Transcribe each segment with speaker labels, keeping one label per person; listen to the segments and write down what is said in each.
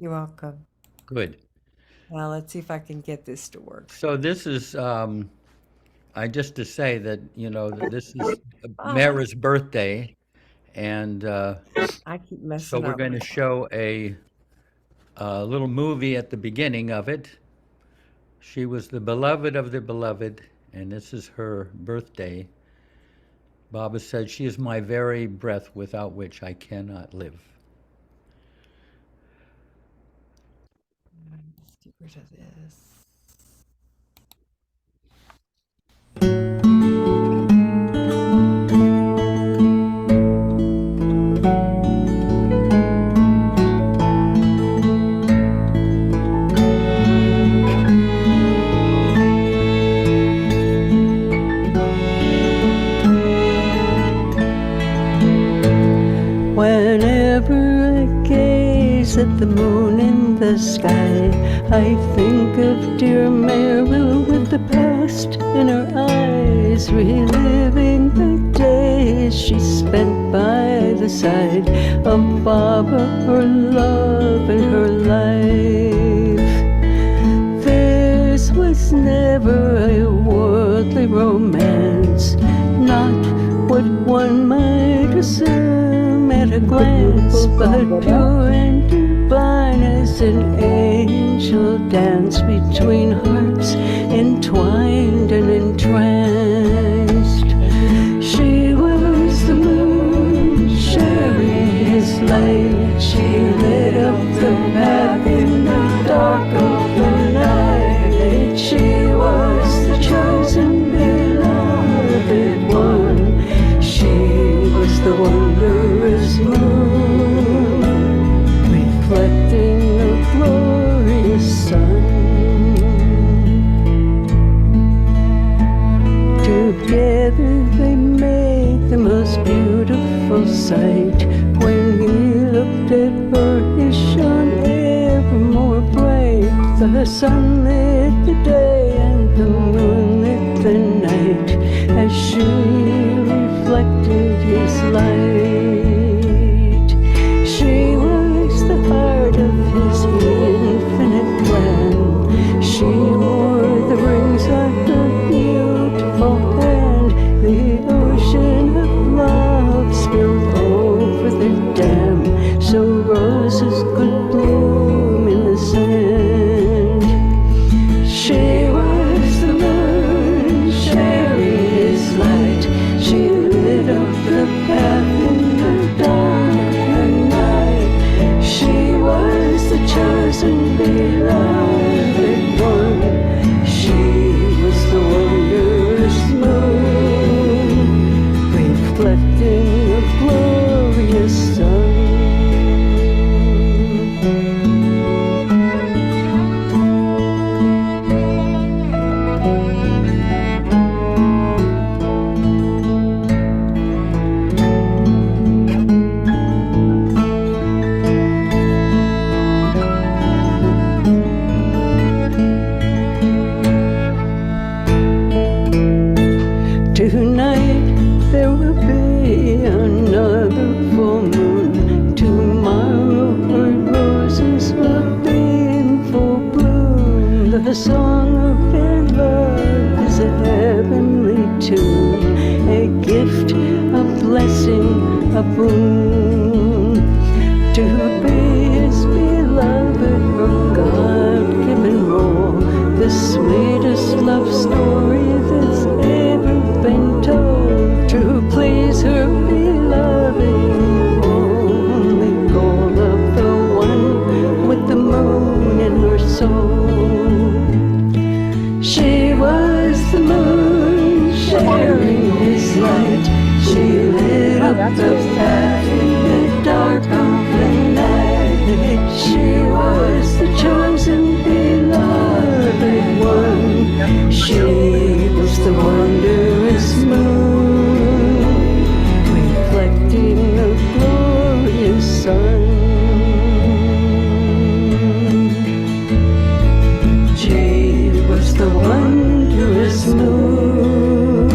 Speaker 1: You're welcome.
Speaker 2: Good.
Speaker 1: Now let's see if I can get this to work.
Speaker 2: So this is, I just to say that, that this is
Speaker 1: Ah,
Speaker 2: Mehera's birthday, and
Speaker 1: I keep
Speaker 2: so
Speaker 1: messing
Speaker 2: we're
Speaker 1: up.
Speaker 2: going to show a little movie at the beginning of it. She was the beloved of the beloved, and this is her birthday. Baba said, "She is my very breath without which I cannot live."
Speaker 1: Let's get rid of this.
Speaker 3: Whenever I gaze at the moon in the sky, I think of dear Mehera with the past in her eyes, reliving the days she spent by the side of Baba, her love and her life. Theirs was never a worldly romance, not what one might assume at a glance, but pure and divine as an angel dance between hearts entwined and entranced. She was the moon sharing his light. She lit up the path in the dark of the night. She was the chosen beloved one. She was the wondrous moon, reflecting the glorious sun. Together they made the most beautiful sight. When he looked at her, he shone ever more bright. The sun lit the day and the moon lit the night, as she reflected his light. She was the heart of his infinite plan. She wore the rings on her beautiful hand. The ocean of love spilled over the dam, so roses could bloom in the sand. She was the moon sharing his light. She lit up the path in the dark of the night. She was the chosen beloved one. She was the wondrous moon, reflecting a glorious sun. Tonight there will be another full moon. Tomorrow her roses will be in full bloom. The song of their love is a heavenly tune, a gift, a blessing, a boon. To be his beloved, her God-given role, the sweetest love story that's ever been told. To please her beloved, the only goal of the one with the moon in her soul. She was the moon sharing his light. She lit up the path in the dark of the night. She was the chosen beloved one. She was the wondrous moon, reflecting a glorious sun. She was the wondrous moon,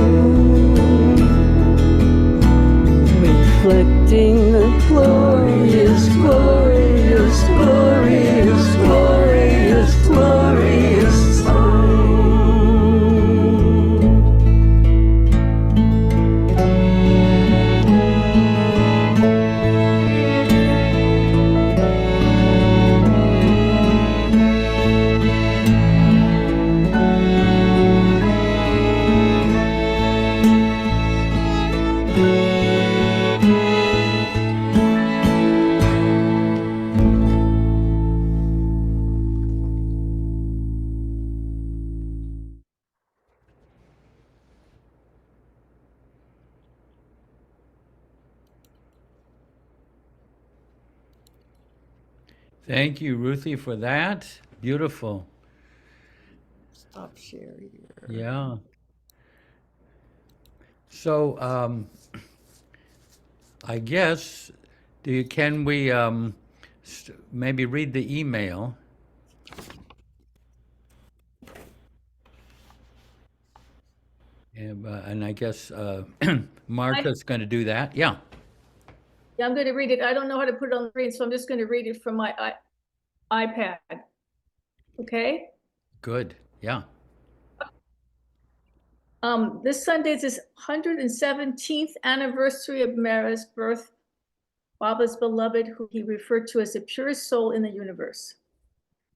Speaker 3: reflecting the glorious, glorious, glorious
Speaker 2: Thank you, Ruthie, for that. Beautiful.
Speaker 1: Stop sharing.
Speaker 2: Yeah. So, I guess, can we maybe read the email? And I guess Martha's going to do that. Yeah.
Speaker 4: Yeah, I'm going to read it. I don't know how to put it on the screen, so I'm just going to read it from my iPad. Okay?
Speaker 2: Good. Yeah.
Speaker 4: This Sunday is his 117th anniversary of Mehera's birth, Baba's beloved, who he referred to as the purest soul in the universe.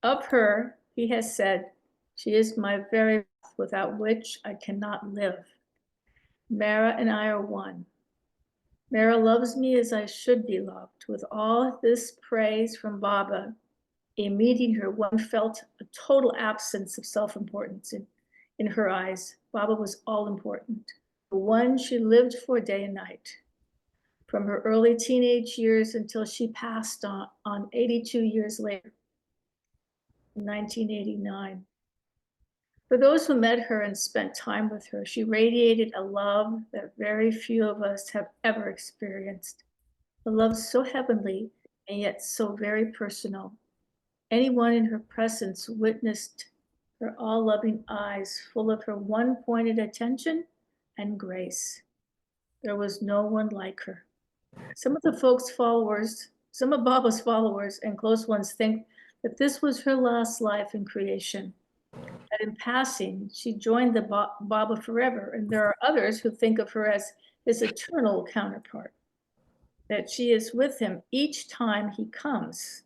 Speaker 4: Of her, he has said, "She is my very breath, without which I cannot live. Mehera and I are one. Mehera loves me as I should be loved." With all this praise from Baba, in meeting her, one felt a total absence of self-importance in her eyes. Baba was all important, the one she lived for day and night. From her early teenage years until she passed on 82 years later, in 1989. For those who met her and spent time with her, she radiated a love that very few of us have ever experienced. A love so heavenly and yet so very personal. Anyone in her presence witnessed her all-loving eyes full of her one-pointed attention and grace. There was no one like her. Some of Baba's followers and close ones think that this was her last life in creation. That in passing, she joined the Baba forever, and there are others who think of her as his eternal counterpart, that she is with him each time he comes,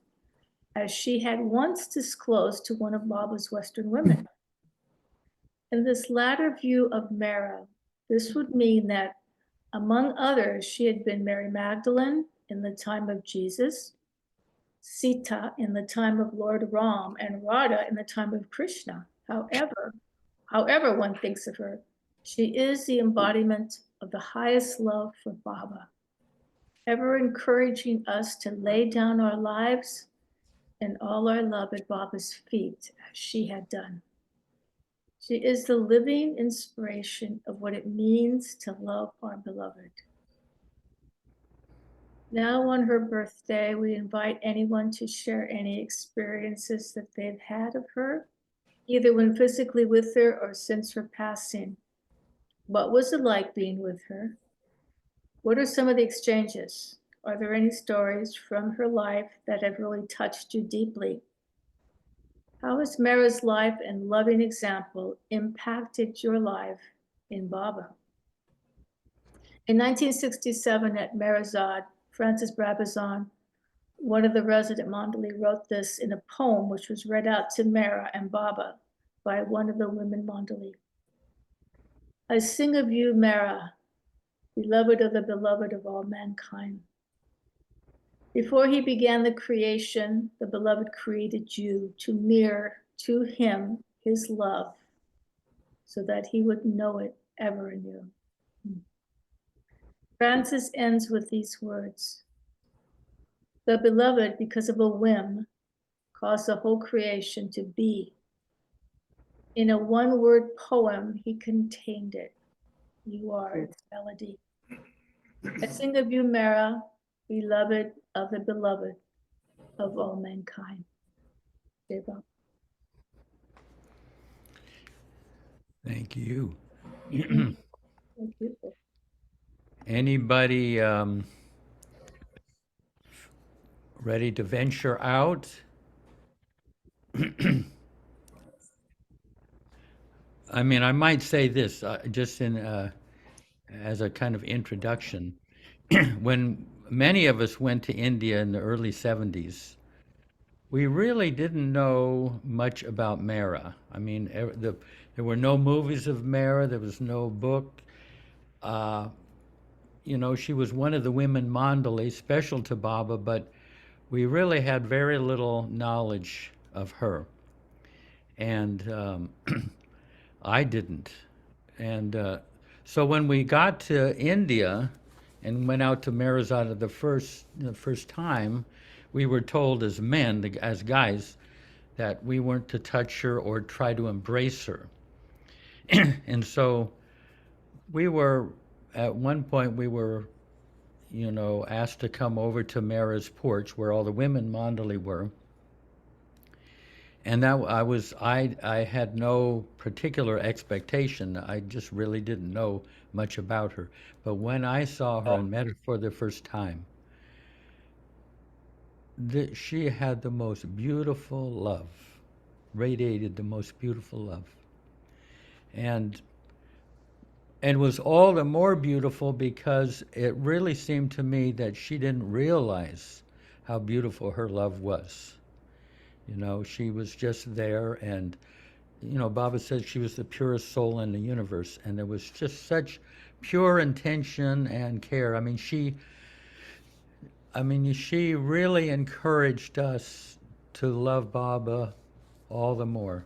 Speaker 4: as she had once disclosed to one of Baba's Western women. In this latter view of Mehera, this would mean that, among others, she had been Mary Magdalene in the time of Jesus, Sita in the time of Lord Ram, and Radha in the time of Krishna. However one thinks of her, she is the embodiment of the highest love for Baba, ever encouraging us to lay down our lives and all our love at Baba's feet, as she had done. She is the living inspiration of what it means to love our beloved. Now on her birthday, we invite anyone to share any experiences that they've had of her, either when physically with her or since her passing. What was it like being with her? What are some of the exchanges? Are there any stories from her life that have really touched you deeply? How has Mehera's life and loving example impacted your life in Baba? In 1967 at Meherazad, Francis Brabazon, one of the resident Mandali, wrote this in a poem which was read out to Mehera and Baba by one of the women Mandali. I sing of you, Mehera, beloved of the beloved of all mankind. Before he began the creation, the beloved created you to mirror to him his love, so that he would know it ever anew. Francis ends with these words: the beloved, because of a whim, caused the whole creation to be. In a one-word poem, he contained it. You are its melody. I sing of you, Mehera, beloved of the beloved of all mankind. Deva.
Speaker 2: Thank you.
Speaker 4: Thank you.
Speaker 2: Anybody ready to venture out? I mean, I might say this just as a kind of introduction. When many of us went to India in the early 70s, we really didn't know much about Mehera. I mean, there were no movies of Mehera, there was no book. You know, she was one of the women Mandali, special to Baba, but we really had very little knowledge of her. And I didn't. And so when we got to India and went out to Meherazada the first time, we were told as men, as guys, that we weren't to touch her or try to embrace her. And so we were, at one point, we were, asked to come over to Mehera's porch where all the women Mandali were. And that I had no particular expectation. I just really didn't know much about her. But when I saw her and met her for the first time, she had the most beautiful love, radiated the most beautiful love. And was all the more beautiful because it really seemed to me that she didn't realize how beautiful her love was. She was just there, and, Baba said she was the purest soul in the universe, and there was just such pure intention and care. She really encouraged us to love Baba all the more.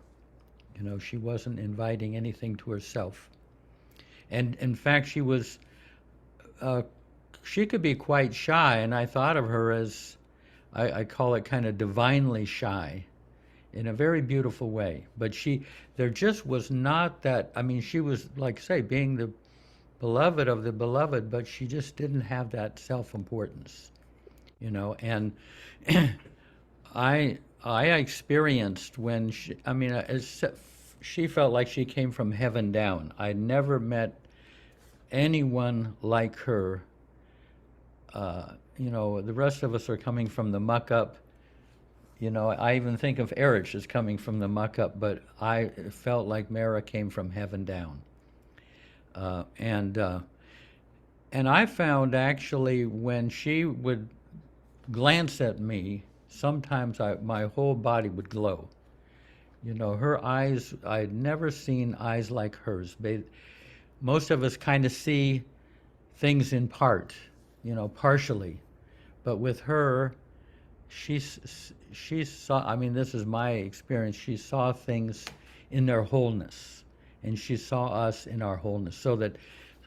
Speaker 2: She wasn't inviting anything to herself. And in fact, she could be quite shy, and I thought of her as, I call it kind of divinely shy in a very beautiful way. But there just was not that, she was, like say, being the beloved of the beloved, but she just didn't have that self-importance, and I experienced when she felt like she came from heaven down. I never met anyone like her. The rest of us are coming from the muck up. I even think of Erich as coming from the muck up, but I felt like Mehera came from heaven down. And I found actually when she would glance at me, sometimes my whole body would glow. Her eyes, I'd never seen eyes like hers. Most of us kind of see things in part, partially. But with her, she saw, this is my experience, she saw things in their wholeness. And she saw us in our wholeness. So that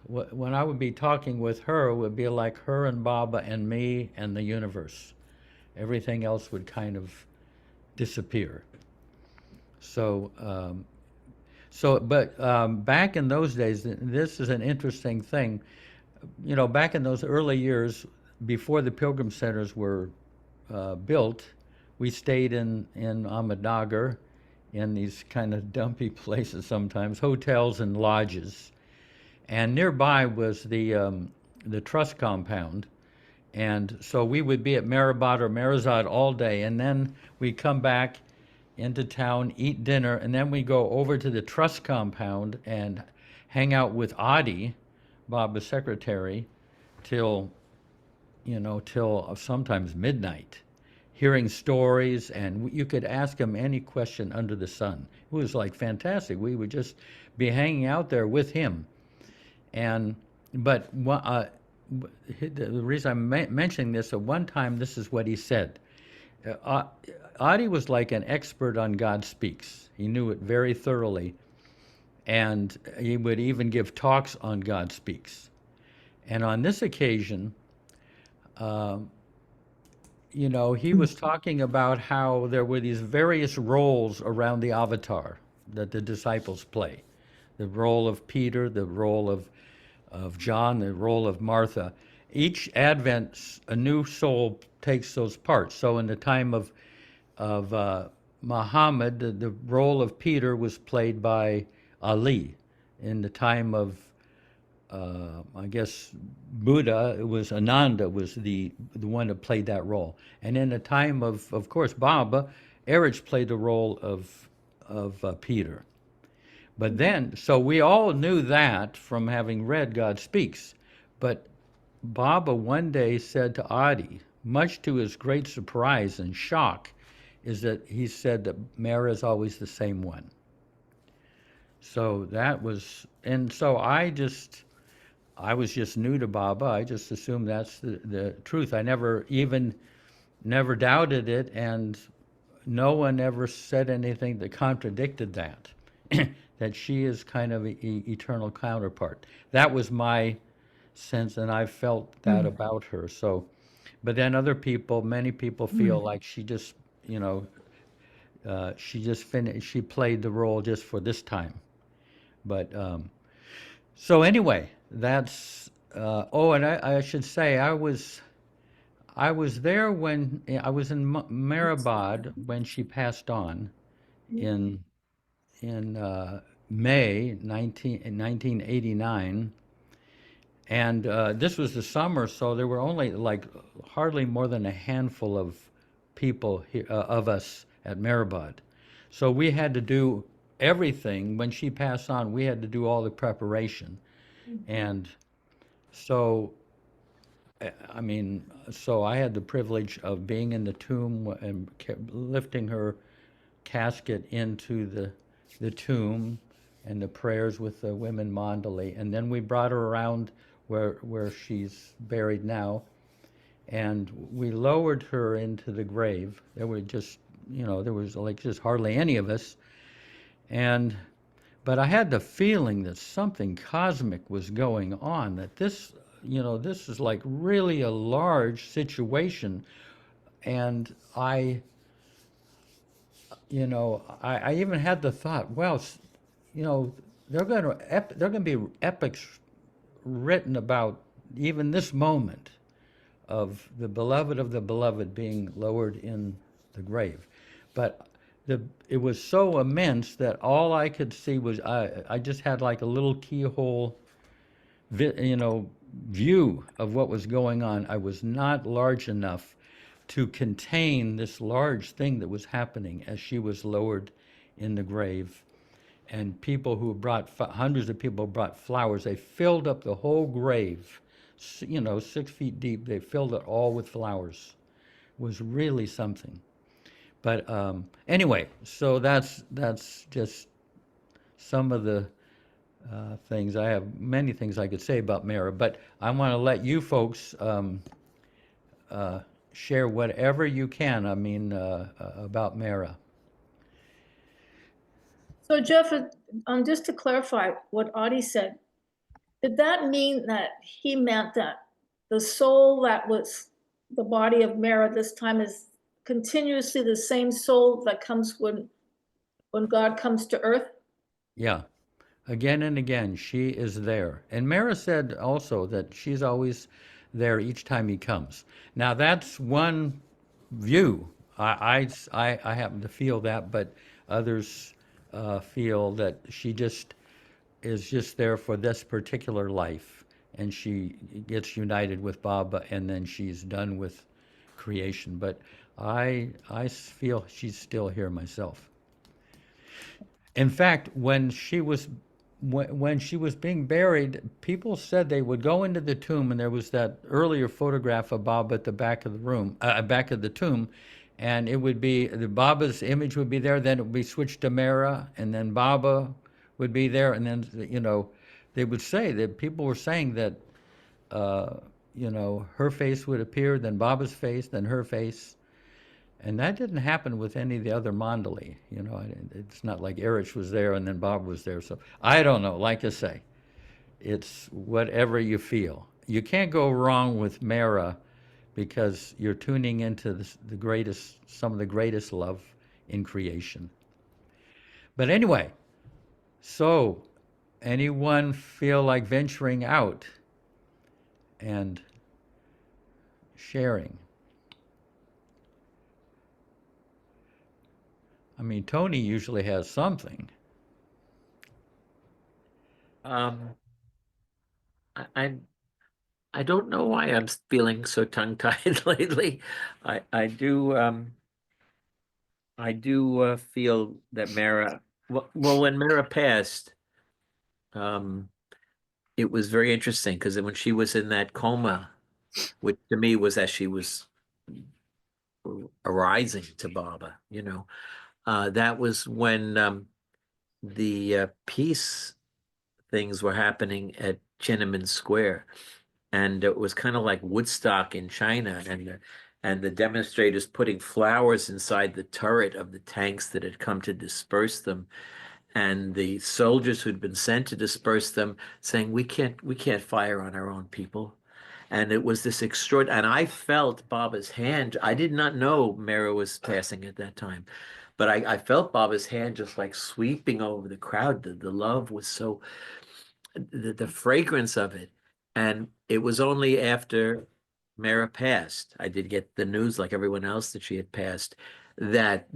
Speaker 2: when I would be talking with her, it would be like her and Baba and me and the universe. Everything else would kind of disappear. But back in those days, this is an interesting thing. Back in those early years, before the pilgrim centers were built, we stayed in Ahmednagar, in these kind of dumpy places sometimes, hotels and lodges. And nearby was the trust compound. And so we would be at Meherabad or Meherazad all day, and then we'd come back into town, eat dinner, and then we go over to the trust compound and hang out with Adi, Baba's secretary, till sometimes midnight, hearing stories, and you could ask him any question under the sun. It was like fantastic. We would just be hanging out there with him. But the reason I'm mentioning this, at one time, this is what he said. Adi was like an expert on God Speaks. He knew it very thoroughly. And he would even give talks on God Speaks. And on this occasion, he was talking about how there were these various roles around the avatar that the disciples play. The role of Peter, the role of John, the role of Martha. Each Advent, a new soul takes those parts. So in the time of Muhammad, the role of Peter was played by Ali. In the time of Buddha, it was Ananda was the one that played that role. And in the time of course, Baba, Erich played the role of Peter. But then, so we all knew that from having read God Speaks. But Baba one day said to Adi, much to his great surprise and shock, is that he said that Mehera is always the same one. So that was, and so I was just new to Baba. I just assumed that's the truth. I never doubted it, and no one ever said anything that contradicted that, that she is kind of an eternal counterpart. That was my sense, and I felt that about her. So, But then many people feel like she just, you know, she just finished, she played the role just for this time. But so anyway, that's, oh, and I should say, I was there when, I was in Mehrabad when she passed on in, in May 1989. And this was the summer, so there were only like hardly more than a handful of people here, of us at Mehrabad. So we had to do everything. When she passed on, we had to do all the preparation. And so, I mean, so I had the privilege of being in the tomb and lifting her casket into the tomb and the prayers with the women mandali. And then we brought her around where she's buried now, and we lowered her into the grave. There were just, you know, there was like just hardly any of us. And but I had the feeling that something cosmic was going on, that this, you know, this is like really a large situation. And you know, I even had the thought, well, you know, they're going to be epics written about even this moment of the beloved being lowered in the grave. But it was so immense that all I could see was, I just had like a little keyhole, you know, view of what was going on. I was not large enough to contain this large thing that was happening as she was lowered in the grave. And people who brought, hundreds of people brought flowers. They filled up the whole grave, you know, 6 feet deep. They filled it all with flowers. It was really something. But anyway, so that's just some of the things. I have many things I could say about Mehera, but I want to let you folks share whatever you can, I mean, about Mehera.
Speaker 4: So Jeff, just to clarify what Audie said, did that mean that he meant that the soul that was the body of Mehera this time is continuously the same soul that comes when God comes to earth?
Speaker 2: Yeah. Again and again, she is there. And Mehera said also that she's always there each time he comes. Now, that's one view. I happen to feel that, but others feel that she just is just there for this particular life, and she gets united with Baba, and then she's done with creation. But I feel she's still here myself. In fact, when she was being buried, people said they would go into the tomb, and there was that earlier photograph of Baba at the back of the room, back of the tomb, and it would be the Baba's image would be there. Then it would be switched to Mehera, and then Baba would be there, and then, you know, they would say that people were saying that, you know, her face would appear, then Baba's face, then her face. And that didn't happen with any of the other mandali. You know, it's not like Erich was there and then Bob was there. So I don't know. Like I say, it's whatever you feel. You can't go wrong with Mehera because you're tuning into some of the greatest love in creation. But anyway, so anyone feel like venturing out and sharing? I mean, Tony usually has something.
Speaker 5: I don't know why I'm feeling so tongue-tied lately. I do feel that Mehera, well, when Mehera passed, it was very interesting because when she was in that coma, which to me was as she was arising to Baba, you know, that was when the peace things were happening at Tiananmen Square. And it was kind of like Woodstock in China, and the demonstrators putting flowers inside the turret of the tanks that had come to disperse them, and the soldiers who'd been sent to disperse them saying, we can't fire on our own people. And it was this extraordinary, and I felt Baba's hand. I did not know Mehera was passing at that time, but I felt Baba's hand just like sweeping over the crowd. The love was so, the fragrance of it. And it was only after Mehera passed, I did get the news like everyone else that she had passed, that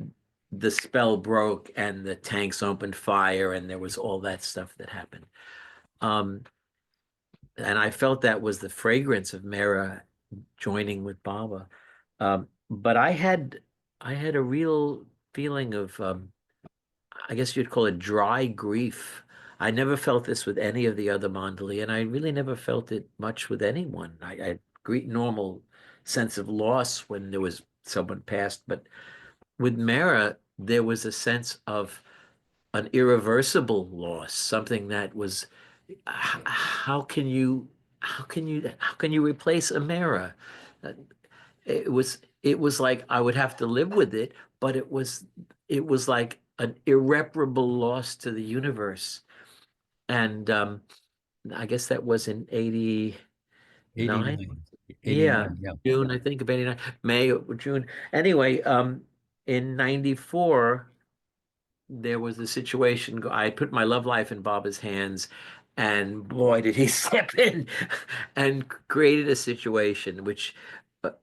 Speaker 5: the spell broke and the tanks opened fire and there was all that stuff that happened. And I felt that was the fragrance of Mehera joining with Baba. But I had a real feeling of I guess you'd call it dry grief. I never felt this with any of the other Mandali, and I really never felt it much with anyone. I had great normal sense of loss when there was someone passed, but with Mehera, there was a sense of an irreversible loss, something that was how can you replace a Mehera? Uh, it was like I would have to live with it, but it was like an irreparable loss to the universe. And I guess that was in 89.
Speaker 2: 89.
Speaker 5: Yeah,
Speaker 2: 89, yeah.
Speaker 5: June, I think of 89, May or June. Anyway, in 94, there was a situation. I put my love life in Baba's hands, and boy, did he step in and created a situation which,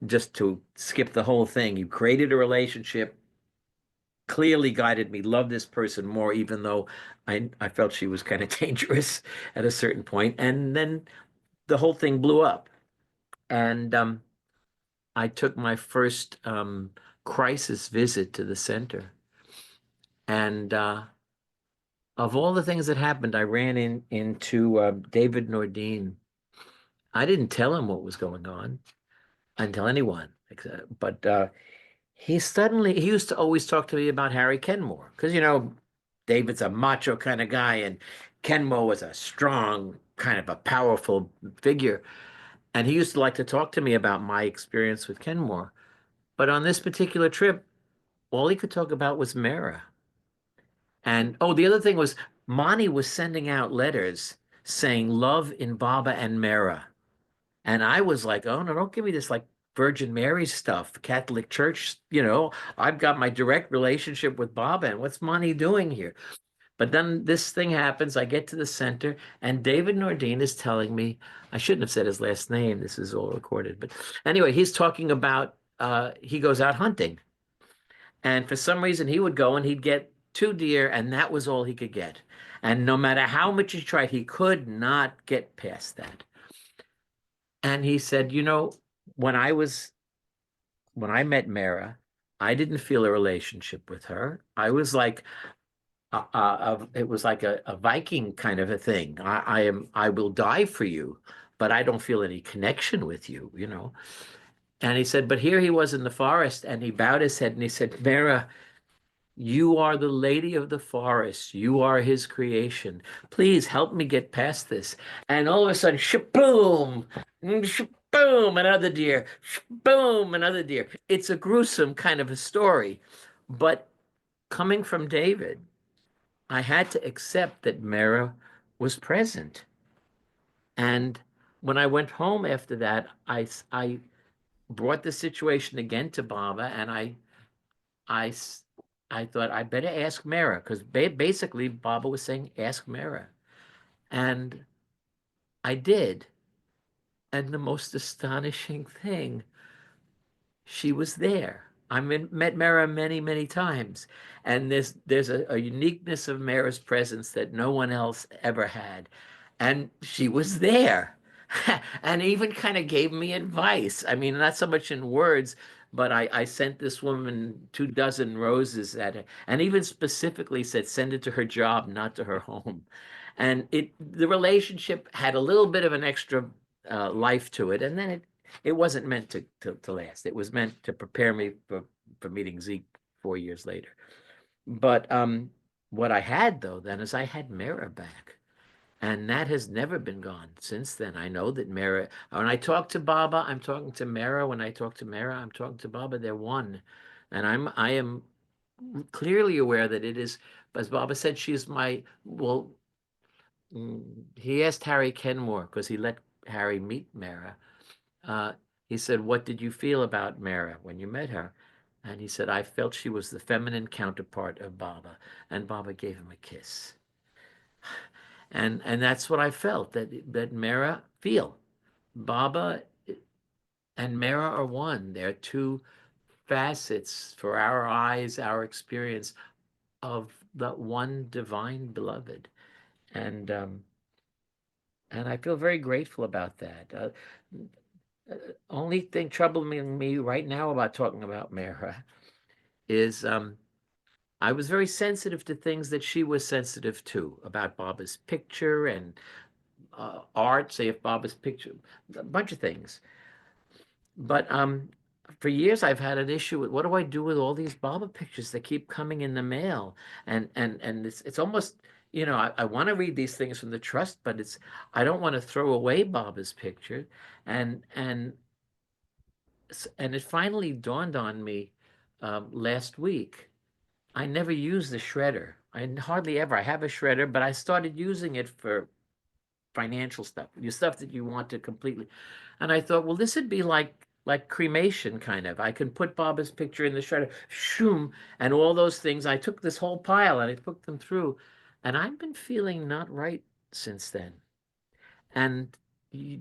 Speaker 5: just to skip the whole thing, you created a relationship, clearly guided me, loved this person more, even though I felt she was kind of dangerous at a certain point. And then the whole thing blew up. And I took my first crisis visit to the center. And of all the things that happened, I ran into David Nordine. I didn't tell him what was going on. I didn't tell anyone. But he used to always talk to me about Harry Kenmore, because David's a macho kind of guy, and Kenmore was a strong, kind of a powerful figure. And he used to like to talk to me about my experience with Kenmore. But on this particular trip, all he could talk about was Mehera. And oh, the other thing was Mani was sending out letters saying love in Baba and Mehera. And I was like, oh no, don't give me this like Virgin Mary stuff, Catholic Church, I've got my direct relationship with Baba, and what's Mani doing here? But then this thing happens. I get to the center, and David Nordine is telling me, I shouldn't have said his last name. This is all recorded. But anyway, he's talking about he goes out hunting. And for some reason, he would go and he'd get 2 deer, and that was all he could get. And no matter how much he tried, he could not get past that. And he said, when I met Mehera, I didn't feel a relationship with her. I was like, it was like a Viking kind of a thing. I will die for you, but I don't feel any connection with you, And he said, but here he was in the forest, and he bowed his head and he said, Mehera, you are the lady of the forest. You are his creation. Please help me get past this. And all of a sudden, shaboom, shaboom, another deer, shaboom, another deer. It's a gruesome kind of a story. But coming from David, I had to accept that Mehera was present. And when I went home after that, I brought the situation again to Baba, and I thought I better ask Mehera, because basically Baba was saying, ask Mehera. And I did. And the most astonishing thing, she was there. Met Mehera many, many times. And there's a uniqueness of Mehera's presence that no one else ever had. And she was there. And even kind of gave me advice. I mean, not so much in words, but I sent this woman 24 roses at her, and even specifically said, send it to her job, not to her home. And the relationship had a little bit of an extra life to it. And then it wasn't meant to last. It was meant to prepare me for meeting Zeke 4 years later. But what I had, though, then is I had Mehera back. And that has never been gone since then. I know that Mehera, when I talk to Baba, I'm talking to Mehera. When I talk to Mehera, I'm talking to Baba. They're one. And I am clearly aware that it is, as Baba said, she's he asked Harry Kenmore, because he let Harry meet Mehera. he said, "What did you feel about Mehera when you met her?" And he said, "I felt she was the feminine counterpart of Baba." And Baba gave him a kiss. And that's what I felt, that Mehera feel. Baba and Mehera are one. They're two facets for our eyes, our experience of the one divine beloved. And I feel very grateful about that. Only thing troubling me right now about talking about Mehera is I was very sensitive to things that she was sensitive to, about Baba's picture and art, say if Baba's picture, a bunch of things. But for years I've had an issue with, what do I do with all these Baba pictures that keep coming in the mail? And it's almost, I want to read these things from the trust, but I don't want to throw away Baba's picture. And it finally dawned on me last week. I never use the shredder. I hardly ever. I have a shredder, but I started using it for financial stuff, your stuff that you want to completely. And I thought, well, this would be like cremation, kind of. I can put Baba's picture in the shredder, shoom, and all those things. I took this whole pile and I put them through, and I've been feeling not right since then. And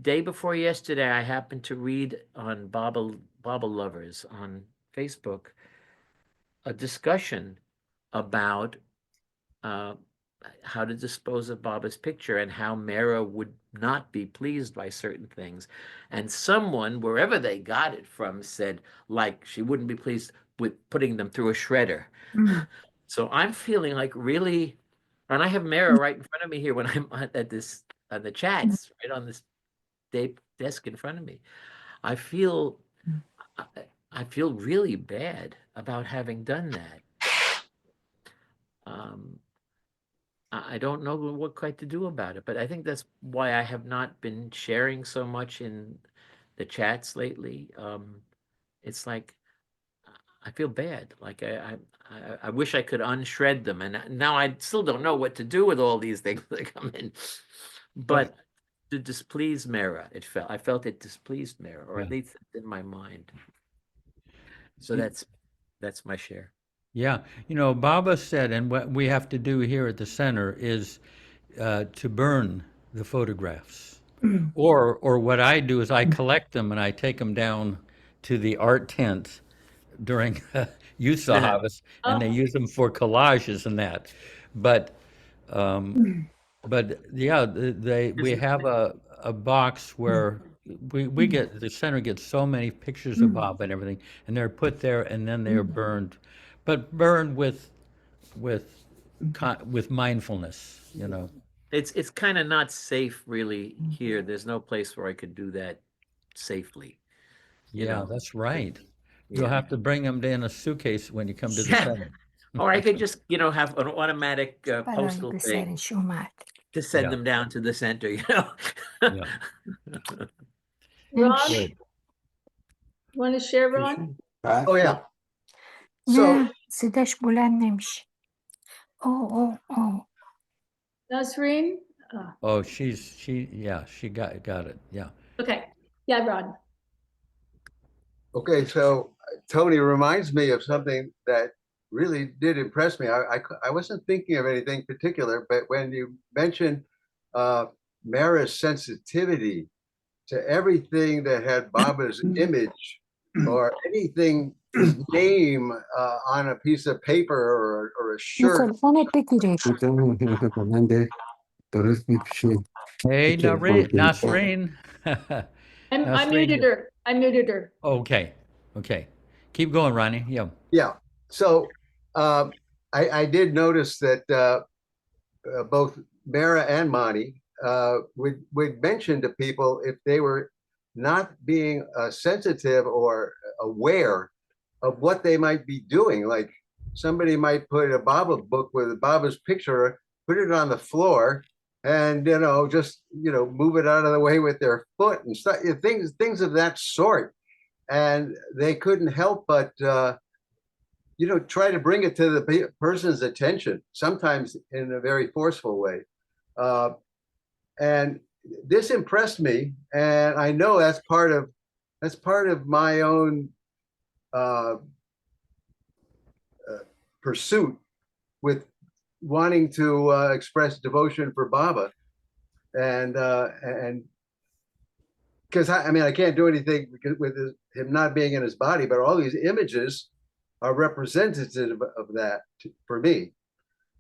Speaker 5: day before yesterday, I happened to read on Baba Lovers on Facebook a discussion about how to dispose of Baba's picture and how Mehera would not be pleased by certain things. And someone, wherever they got it from, said, like, she wouldn't be pleased with putting them through a shredder. So I'm feeling like really, and I have Mehera right in front of me here when I'm at this, on the chats, right on this desk in front of me. I feel really bad about having done that. I don't know what quite to do about it, but I think that's why I have not been sharing so much in the chats lately. It's like I feel bad. Like I wish I could unshred them, and now I still don't know what to do with all these things that come in. But to displease Mehera, I felt it displeased Mehera, or at least in my mind. So that's my share.
Speaker 2: Yeah, Baba said, and what we have to do here at the center is to burn the photographs. Or what I do is I collect them and I take them down to the art tent during youth harvest, and they use them for collages and that. But yeah, we have a box where we get, the center gets so many pictures of Bob and everything, and they're put there and then they're burned, but burned with mindfulness,
Speaker 5: It's kind of not safe really here. There's no place where I could do that safely.
Speaker 2: Yeah, that's right. You'll
Speaker 5: Yeah.
Speaker 2: have to bring them in a suitcase when you come to the center.
Speaker 5: Or I could just, have an automatic postal thing to send
Speaker 2: Yeah.
Speaker 5: them down to the center,
Speaker 2: Yeah.
Speaker 4: Ron,
Speaker 2: Good.
Speaker 4: want to share, Ron?
Speaker 1: Oh, yeah.
Speaker 6: نه صداش بلند نمیشه.
Speaker 4: Nasreen?
Speaker 2: Oh, she got it. Yeah.
Speaker 4: Okay. Yeah, Ron.
Speaker 7: Okay, so Tony reminds me of something that really did impress me. I wasn't thinking of anything particular, but when you mentioned Mehera's sensitivity to everything that had Baba's image or anything, his name on a piece of paper or a shirt.
Speaker 2: Hey, Nasreen.
Speaker 4: I muted her. I muted her.
Speaker 2: Okay. Keep going, Ronnie. Yeah.
Speaker 7: Yeah. So I did notice that both Mehera and Monty would mention to people if they were not being sensitive or aware of what they might be doing. Like somebody might put a Baba book with Baba's picture, put it on the floor, and just move it out of the way with their foot and stuff, things of that sort. And they couldn't help but try to bring it to the person's attention, sometimes in a very forceful way. And this impressed me, and I know that's part of that's part of my own uh, pursuit with wanting to express devotion for Baba, and because I mean I can't do anything with him not being in his body, but all these images are representative of that for me,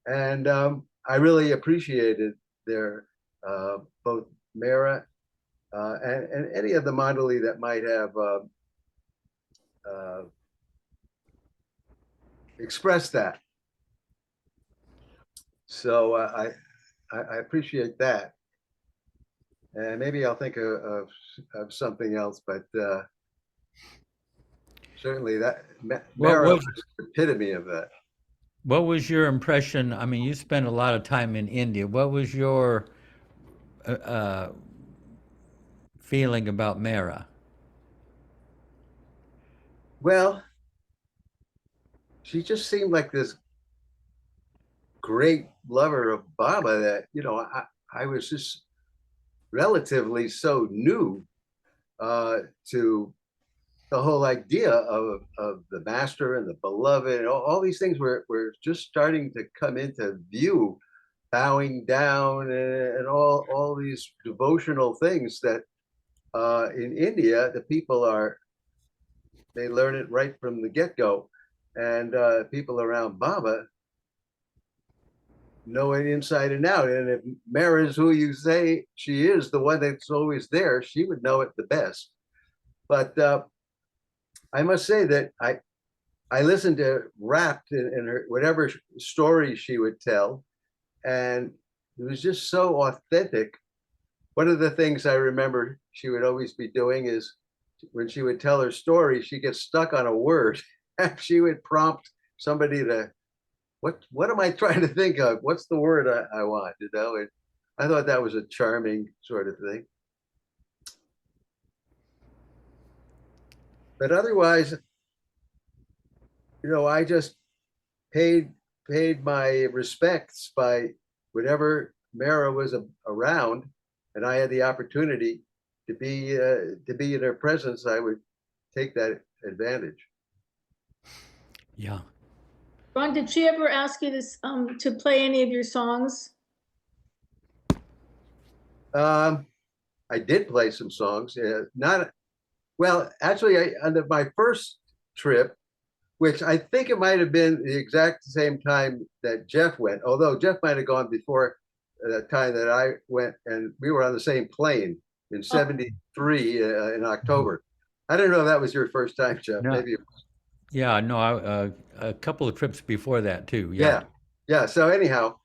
Speaker 7: and I really appreciated their both Mehera and any of the mandali that might have expressed that. So I appreciate that, and maybe I'll think of something else, but certainly that Mehera was the epitome of that.
Speaker 2: What was your impression? I mean, you spent a lot of time in India. What was your feeling about Mehera?
Speaker 7: Well, she just seemed like this great lover of Baba that, you know, I was just relatively so new to the whole idea of the master and the beloved. And all these things were just starting to come into view, bowing down and all these devotional things that in India, the people they learn it right from the get-go. And people around Baba know it inside and out. And if Mehera is who you say she is, the one that's always there, she would know it the best. But I must say that I listened to wrapped in her whatever story she would tell, and it was just so authentic. One of the things I remember she would always be doing is when she would tell her story, she gets stuck on a word. She would prompt somebody to, what am I trying to think of? What's the word I want? You know, and I thought that was a charming sort of thing. But otherwise, you know, I just paid my respects by whenever Mehera was around, and I had the opportunity to be in her presence, I would take that advantage.
Speaker 2: Yeah.
Speaker 4: Ron, did she ever ask you this to play any of your songs?
Speaker 7: I did play some songs. Not well, actually, on my first trip, which I think it might have been the exact same time that Jeff went, although Jeff might have gone before the time that I went, and we were on the same plane in '73 in October. I don't know if that was your first time, Jeff.
Speaker 2: No.
Speaker 7: Maybe it was.
Speaker 2: Yeah, no, a couple of trips before that too.
Speaker 7: Yeah. So anyhow,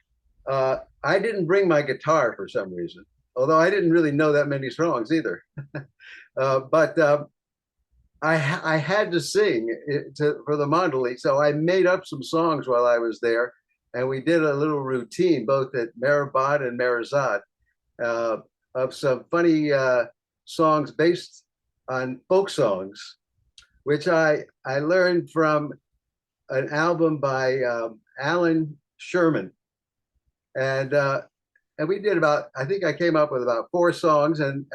Speaker 7: I didn't bring my guitar for some reason, although I didn't really know that many songs either. But I had to sing for the mandali, so I made up some songs while I was there, and we did a little routine both at Meherabad and Meherazad of some funny songs based on folk songs, which I learned from an album by Alan Sherman, and we did about, I think I came up with about 4 songs, and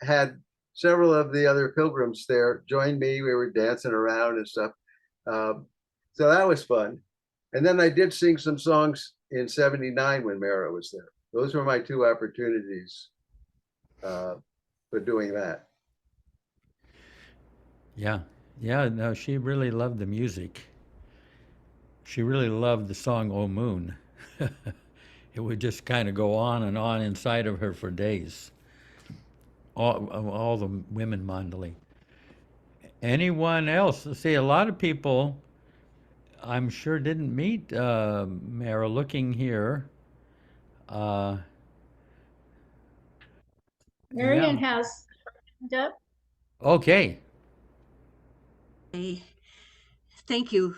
Speaker 7: had several of the other pilgrims there join me. We were dancing around and stuff, so that was fun. And then I did sing some songs in '79 when Mehera was there. Those were my 2 opportunities for doing that.
Speaker 2: Yeah. No, she really loved the music. She really loved the song "Oh Moon." It would just kind of go on and on inside of her for days. All the women mandali. Anyone else? See, a lot of people, I'm sure, didn't meet Mehera. Looking here.
Speaker 4: Marian has. Yep.
Speaker 2: Okay.
Speaker 1: Thank you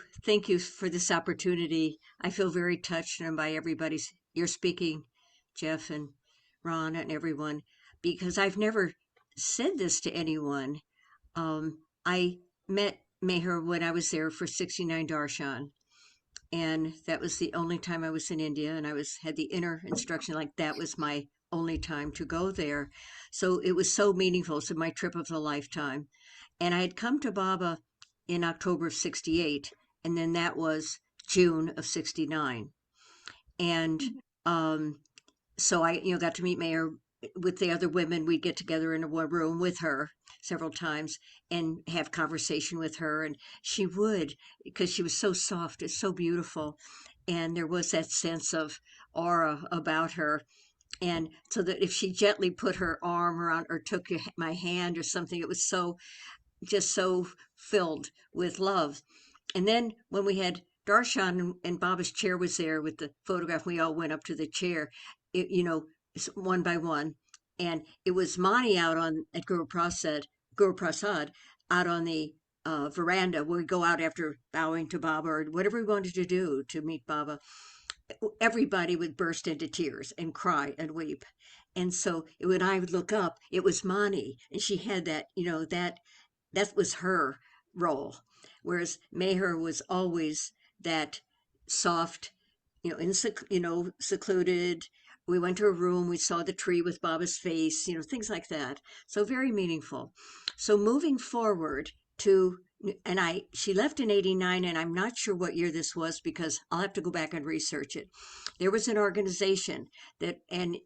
Speaker 1: for this opportunity. I feel very touched and by you're speaking, Jeff and Ron and everyone, because I've never said this to anyone. I met Mehera when I was there for 69 Darshan, and that was the only time I was in India, and had the inner instruction like that was my only time to go there. So it was so meaningful. So my trip of a lifetime. And I had come to Baba in October of 68, and then that was June of 69. And so I, got to meet Mayor with the other women. We'd get together in one room with her several times and have conversation with her. And she would, because she was so soft, it's so beautiful. And there was that sense of aura about her. And so that if she gently put her arm around or took my hand or something, it was just so filled with love. And then when we had Darshan and Baba's chair was there with the photograph, we all went up to the chair, one by one. And it was Mani out on at Guru Prasad out on the veranda where we go out after bowing to Baba or whatever we wanted to do to meet Baba. Everybody would burst into tears and cry and weep. And so when I would look up, it was Mani, and she had that, that was her role. Whereas Meher was always that soft, secluded. We went to a room, we saw the tree with Baba's face, things like that. So very meaningful. So moving forward to, she left in 89, and I'm not sure what year this was because I'll have to go back and research it. There was an organization that, and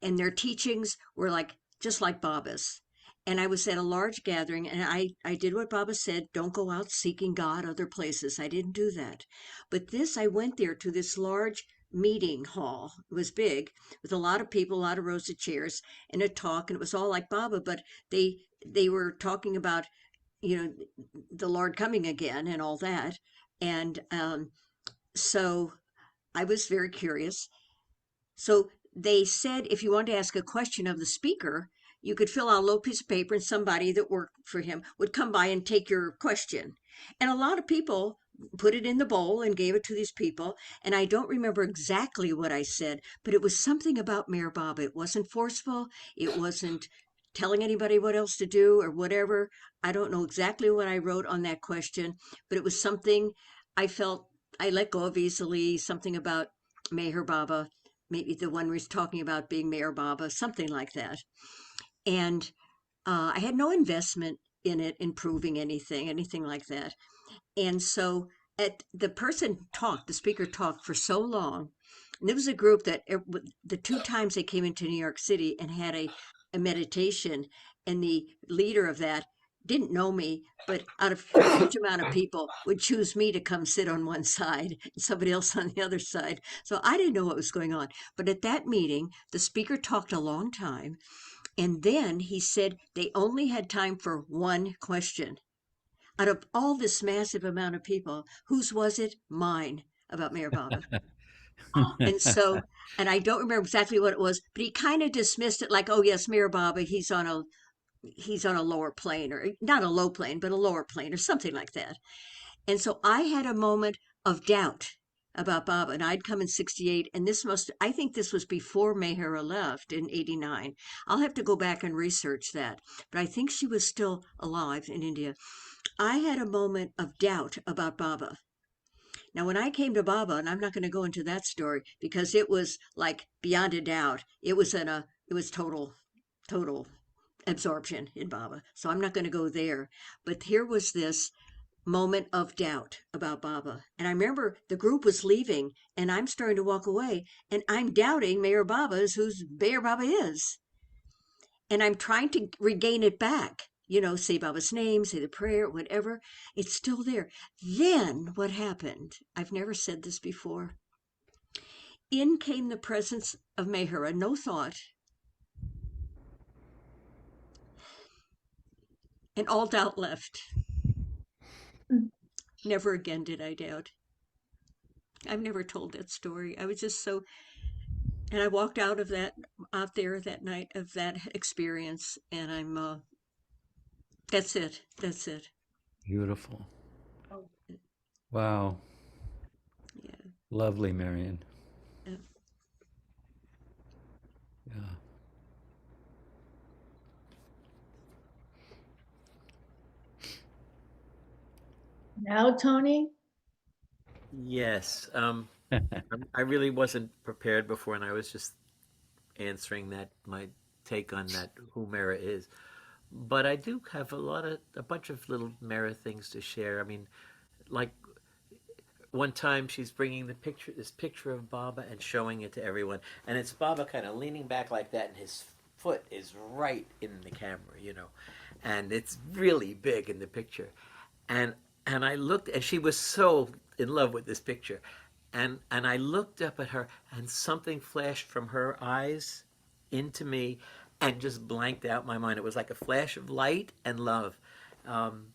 Speaker 1: their teachings were just like Baba's. And I was at a large gathering, and I did what Baba said, don't go out seeking God other places. I didn't do that. But I went there to this large meeting hall. It was big, with a lot of people, a lot of rows of chairs, and a talk, and it was all like Baba, but they were talking about, the Lord coming again and all that. And so I was very curious. So they said if you wanted to ask a question of the speaker, you could fill out a little piece of paper and somebody that worked for him would come by and take your question. And a lot of people put it in the bowl and gave it to these people. And I don't remember exactly what I said, but it was something about Mayor Baba. It wasn't forceful. It wasn't telling anybody what else to do or whatever. I don't know exactly what I wrote on that question, but it was something I felt I let go of easily, something about Meher Baba, maybe the one we're talking about being Mayor Baba, something like that. And I had no investment in it, in proving anything like that. And so the speaker talked for so long. And there was a group that the two times they came into New York City and had a meditation, and the leader of that didn't know me, but out of a huge amount of people would choose me to come sit on one side and somebody else on the other side. So I didn't know what was going on. But at that meeting, the speaker talked a long time. And then he said they only had time for one question. Out of all this massive amount of people, whose was it? Mine, about Mayor Baba. And so, and I don't remember exactly what it was, but he kind of dismissed it like, oh yes, Mayor Baba, he's on a lower plane, or not a low plane, but a lower plane or something like that. And so I had a moment of doubt about Baba, and I'd come in 68, and I think this was before Mehera left in 89. I'll have to go back and research that, but I think she was still alive in India. I had a moment of doubt about Baba. Now, when I came to Baba, and I'm not going to go into that story because it was like beyond a doubt, it was total absorption in Baba. So I'm not going to go there. But here was this moment of doubt about Baba. And I remember the group was leaving, and I'm starting to walk away, and I'm doubting Mayor Baba's who's Mayor Baba is. And I'm trying to regain it back, say Baba's name, say the prayer, whatever. It's still there. Then what happened? I've never said this before. In came the presence of Mehera, no thought. And all doubt left. Never again did I doubt. I've never told that story. I was just so, and I walked out there that night of that experience, and that's it.
Speaker 2: Beautiful. Wow.
Speaker 1: Yeah.
Speaker 2: Lovely, Marion.
Speaker 1: Yeah.
Speaker 2: Yeah.
Speaker 4: Now, Tony?
Speaker 5: Yes. I really wasn't prepared before, and I was just answering my take on that, who Mehera is. but I do have a bunch of little Mehera things to share. I mean, like one time she's bringing this picture of Baba and showing it to everyone, and it's Baba kind of leaning back like that, and his foot is right in the camera, and it's really big in the picture, and I looked, and she was so in love with this picture, and I looked up at her, and something flashed from her eyes into me, and just blanked out my mind. It was like a flash of light and love. Um,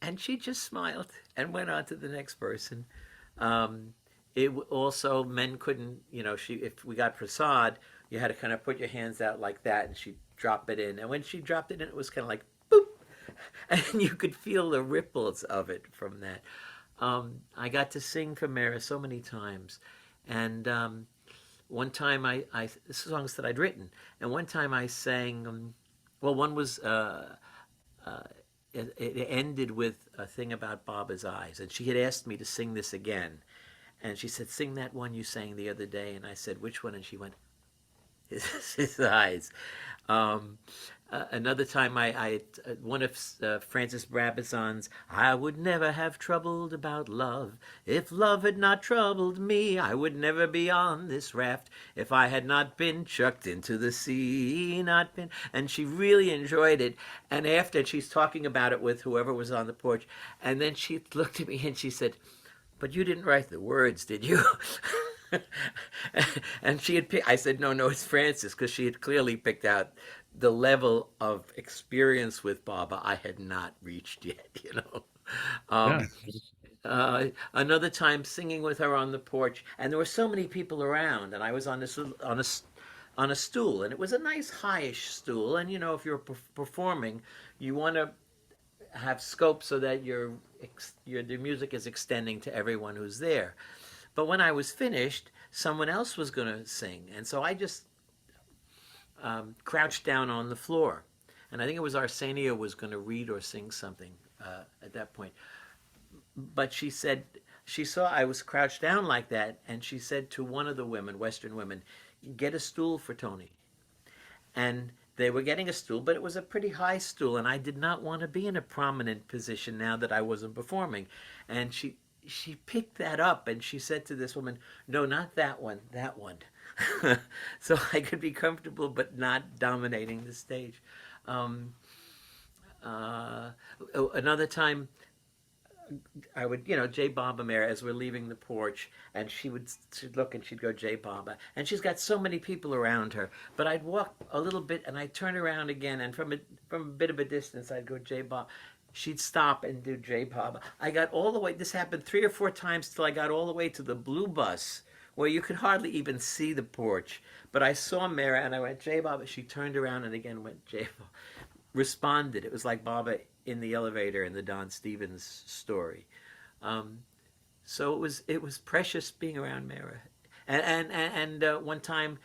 Speaker 5: and she just smiled and went on to the next person. Um, also, men couldn't, if we got prasad, you had to kind of put your hands out like that, and she'd drop it in. And when she dropped it in, it was kind of like boop, and you could feel the ripples of it from that. I got to sing for Mehera so many times, and one time songs that I'd written, and one time I sang. Well, one was it ended with a thing about Baba's eyes, and she had asked me to sing this again, and she said, "Sing that one you sang the other day," and I said, "Which one?" And she went, "His eyes." Um, Another time, one of Francis Brabazon's, "I would never have troubled about love. If love had not troubled me, I would never be on this raft. If I had not been chucked into the sea, not been." And she really enjoyed it. And after, she's talking about it with whoever was on the porch. And then she looked at me and she said, "But you didn't write the words, did you?" And she had I said, no, it's Francis, because she had clearly picked out the level of experience with Baba I had not reached yet.
Speaker 2: Yeah.
Speaker 5: Um, Another time singing with her on the porch, and there were so many people around, and I was on on a stool, and it was a nice highish stool, and if you're performing, you want to have scope so that the music is extending to everyone who's there. But when I was finished, someone else was going to sing, and so I just crouched down on the floor. And I think it was Arsenia was going to read or sing something at that point. But she said, she saw I was crouched down like that, and she said to one of the women, Western women, "Get a stool for Tony." And they were getting a stool, but it was a pretty high stool, and I did not want to be in a prominent position now that I wasn't performing. And she picked that up, and she said to this woman, "No, not that one, that one." So I could be comfortable but not dominating the stage. Um, Another time, I would, J Baba Mehera, as we're leaving the porch, and she'd look and she'd go, "J Baba," and she's got so many people around her. But I'd walk a little bit, and I'd turn around again, and from a bit of a distance, I'd go, "J Baba." She'd stop and do J Baba. I got all the way. This happened 3 or 4 times till I got all the way to the blue bus, where you could hardly even see the porch. But I saw Mehera, and I went, "J Baba." She turned around and again went, "J Baba." Responded. It was like Baba in the elevator in the Don Stevens story. Um, so it was precious being around Mehera. And one time,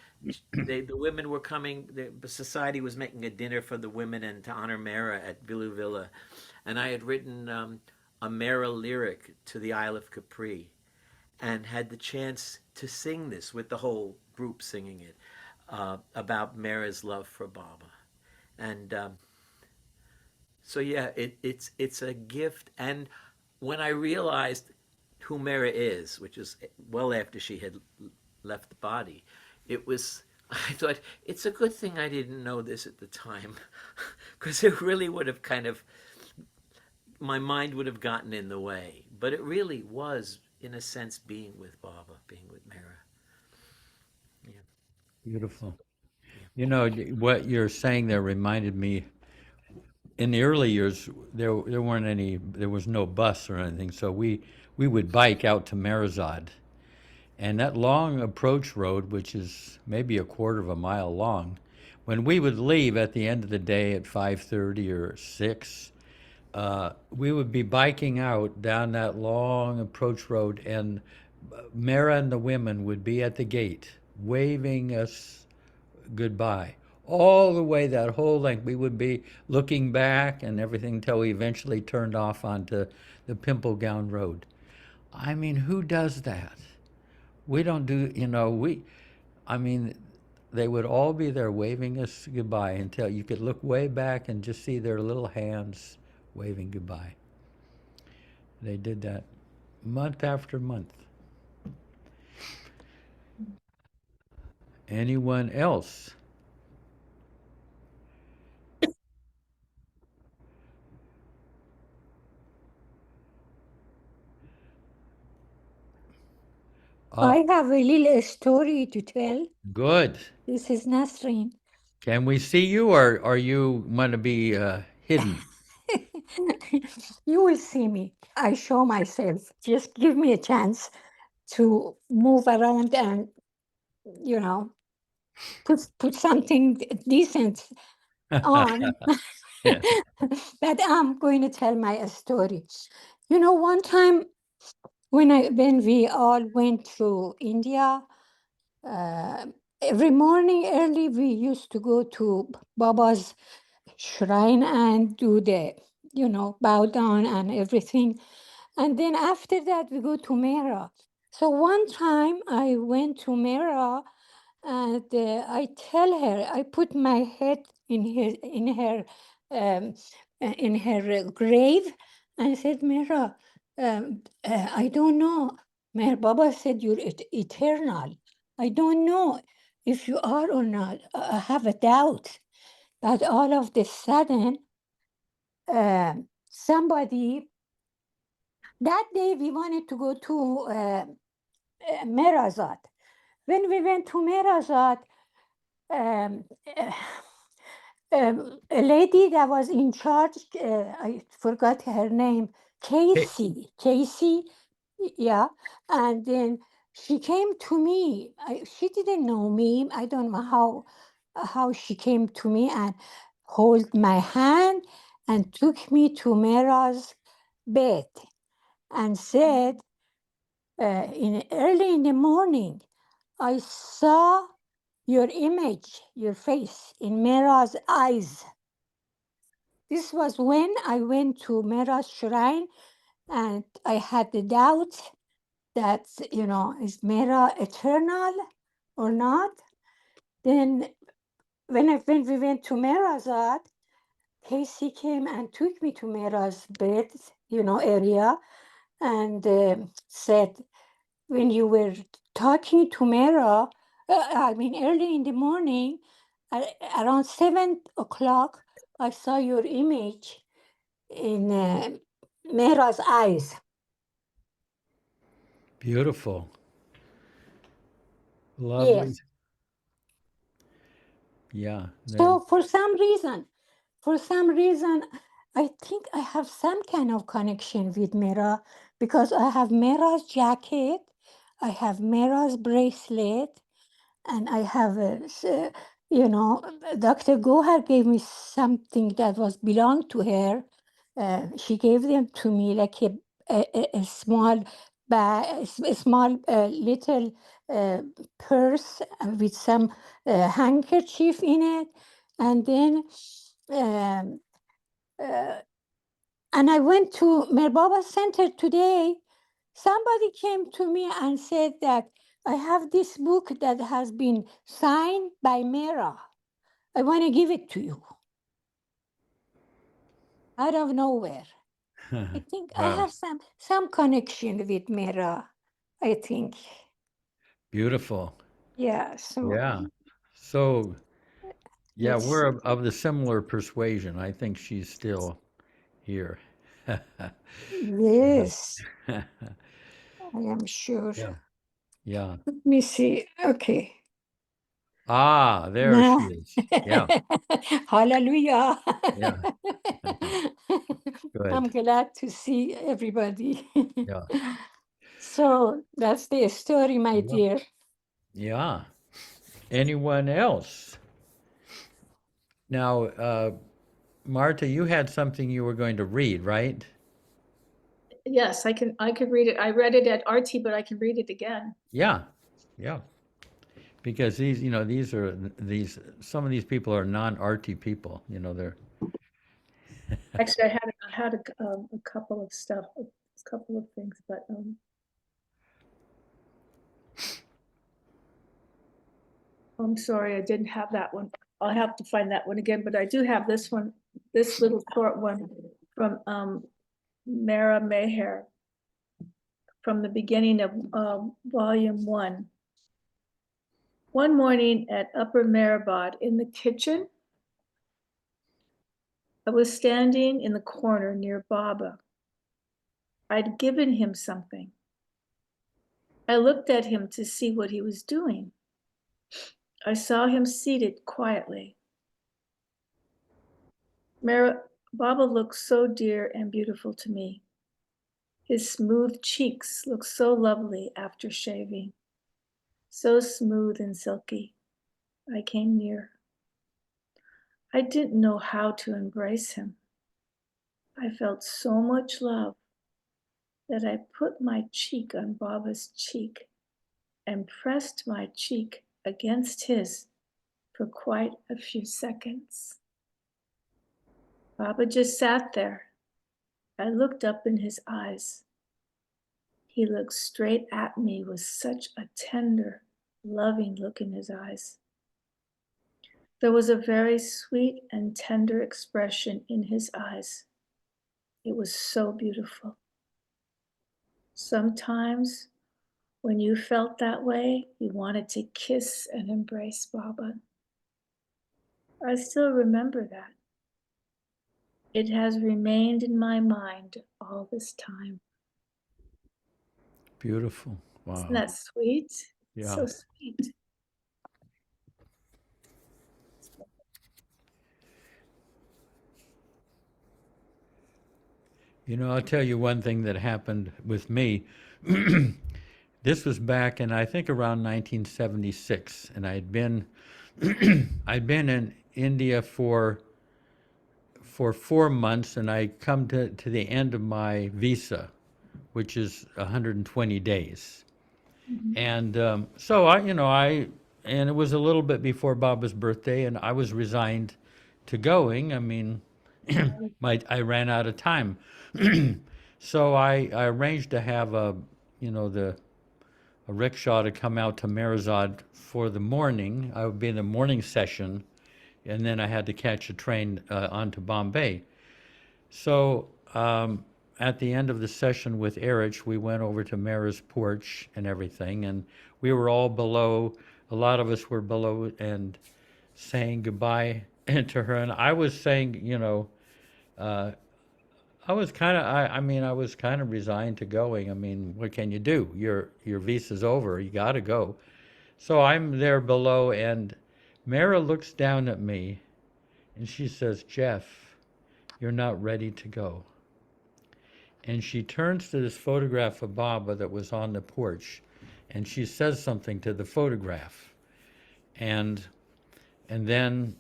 Speaker 5: the women were coming. The society was making a dinner for the women and to honor Mehera at Vilu Villa, and I had written a Mehera lyric to the Isle of Capri, and had the chance to sing this with the whole group singing it about Mehera's love for Baba, and so yeah, it's a gift. And when I realized who Mehera is, which is well after she had left the body, it was. I thought it's a good thing I didn't know this at the time, because it really would have my mind would have gotten in the way. But it really was, in a sense, being with Baba, being with Mehera. Yeah.
Speaker 2: Beautiful.
Speaker 5: Yeah.
Speaker 2: What you're saying there reminded me. In the early years, there was no bus or anything, so we would bike out to Marizod, and that long approach road, which is maybe a quarter of a mile long, when we would leave at the end of the day at 5:30 or 6, we would be biking out down that long approach road, and Mara and the women would be at the gate waving us goodbye. All the way that whole length, we would be looking back and everything until we eventually turned off onto the Pimple Gown Road. I mean, who does that? We don't do, I mean, they would all be there waving us goodbye until you could look way back and just see their little hands waving goodbye. They did that month after month. Anyone else?
Speaker 6: I have a little story to tell.
Speaker 2: Good.
Speaker 6: This is Nasreen.
Speaker 2: Can we see you, or are you want to be hidden?
Speaker 6: You will see me. I show myself. Just give me a chance to move around and, you know, put something decent on.
Speaker 2: Yeah.
Speaker 6: But I'm going to tell my story. You know, one time when we all went to India, uh, every morning early we used to go to Baba's shrine and do the, bow down and everything. And then after that, we go to Mehera. So one time I went to Mehera and I tell her, I put my head um, in her grave and said, Mehera, I don't know. Meher Baba said, you're eternal. I don't know if you are or not. I have a doubt. But all of the sudden, somebody, that day we wanted to go to Merazat. When we went to Merazat, um, a lady that was in charge, I forgot her name, Casey, yeah, and then she came to me. She didn't know me. I don't know how she came to me and hold my hand and took me to Mera's bed and said, early in the morning, I saw your image, your face in Mera's eyes. This was when I went to Mera's shrine and I had the doubt that, is Mehera eternal or not? Then when we went to Merazat, Casey came and took me to Mehera's bed, area, and said, when you were talking to Mehera, early in the morning, around 7 o'clock, I saw your image in Mehera's eyes.
Speaker 2: Beautiful. Lovely.
Speaker 6: Yes.
Speaker 2: Yeah.
Speaker 6: So for some reason, I think I have some kind of connection with Mehera because I have Mehera's jacket, I have Mehera's bracelet, and I have Dr. Gohar gave me something that was belonged to her. She gave them to me like a small bag, a small little purse with some handkerchief in it, and then and I went to Merbaba Center today. Somebody came to me and said that I have this book that has been signed by Mehera. I want to give it to you. Out of nowhere. I think I
Speaker 2: Wow.
Speaker 6: have some connection with Mehera, I think.
Speaker 2: Beautiful.
Speaker 6: Yeah, so
Speaker 2: Yeah. So, yeah,
Speaker 6: it's
Speaker 2: we're of the similar persuasion. I think she's still here.
Speaker 6: yes, I am sure.
Speaker 2: Yeah. Yeah.
Speaker 6: Let me see. Okay.
Speaker 2: Ah, there
Speaker 6: Now,
Speaker 2: she is. Yeah.
Speaker 6: hallelujah.
Speaker 2: Yeah.
Speaker 6: I'm
Speaker 2: Good.
Speaker 6: glad to see everybody.
Speaker 2: Yeah.
Speaker 6: So that's the story, my
Speaker 2: Yeah.
Speaker 6: dear.
Speaker 2: Yeah. Anyone else? Now, Marta, you had something you were going to read, right?
Speaker 4: Yes, I could read it. I read it at RT, but I can read it again.
Speaker 2: Yeah. Yeah. Because some of these people are non-arty people, they're
Speaker 4: Actually, I had a couple of stuff, a couple of things, but I'm sorry, I didn't have that one. I'll have to find that one again, but I do have this one, this little short one from Mehera Mehera from the beginning of volume 1. One morning at Upper Mehrabad in the kitchen, I was standing in the corner near Baba. I'd given him something. I looked at him to see what he was doing. I saw him seated quietly. Baba looked so dear and beautiful to me. His smooth cheeks looked so lovely after shaving, so smooth and silky. I came near. I didn't know how to embrace him. I felt so much love that I put my cheek on Baba's cheek and pressed my cheek against his for quite a few seconds. Baba just sat there. I looked up in his eyes. He looked straight at me with such a tender, loving look in his eyes. There was a very sweet and tender expression in his eyes. It was so beautiful. Sometimes when you felt that way, you wanted to kiss and embrace Baba. I still remember that. It has remained in my mind all this time.
Speaker 2: Beautiful. Wow.
Speaker 4: Isn't that sweet?
Speaker 2: Yeah.
Speaker 4: So sweet.
Speaker 2: You know, I'll tell you one thing that happened with me. This was back in, I think, around 1976, and I'd been in India for 4 months, and I come to the end of my visa, which is 120 days. And so and it was a little bit before Baba's birthday, and I was resigned to going. I mean, I ran out of time. So I arranged to have a rickshaw to come out to Meherazad for the morning. I would be in the morning session, and then I had to catch a train on to Bombay. So at the end of the session with Erich, we went over to Mehera's porch and everything, and we were all below. A lot of us were below and saying goodbye to her, and I was saying, I was kind of, I was kind of resigned to going. I mean, what can you do? Your visa's over. You got to go. So I'm there below, and Mehera looks down at me, and she says, "Jeff, you're not ready to go." And she turns to this photograph of Baba that was on the porch, and she says something to the photograph, and then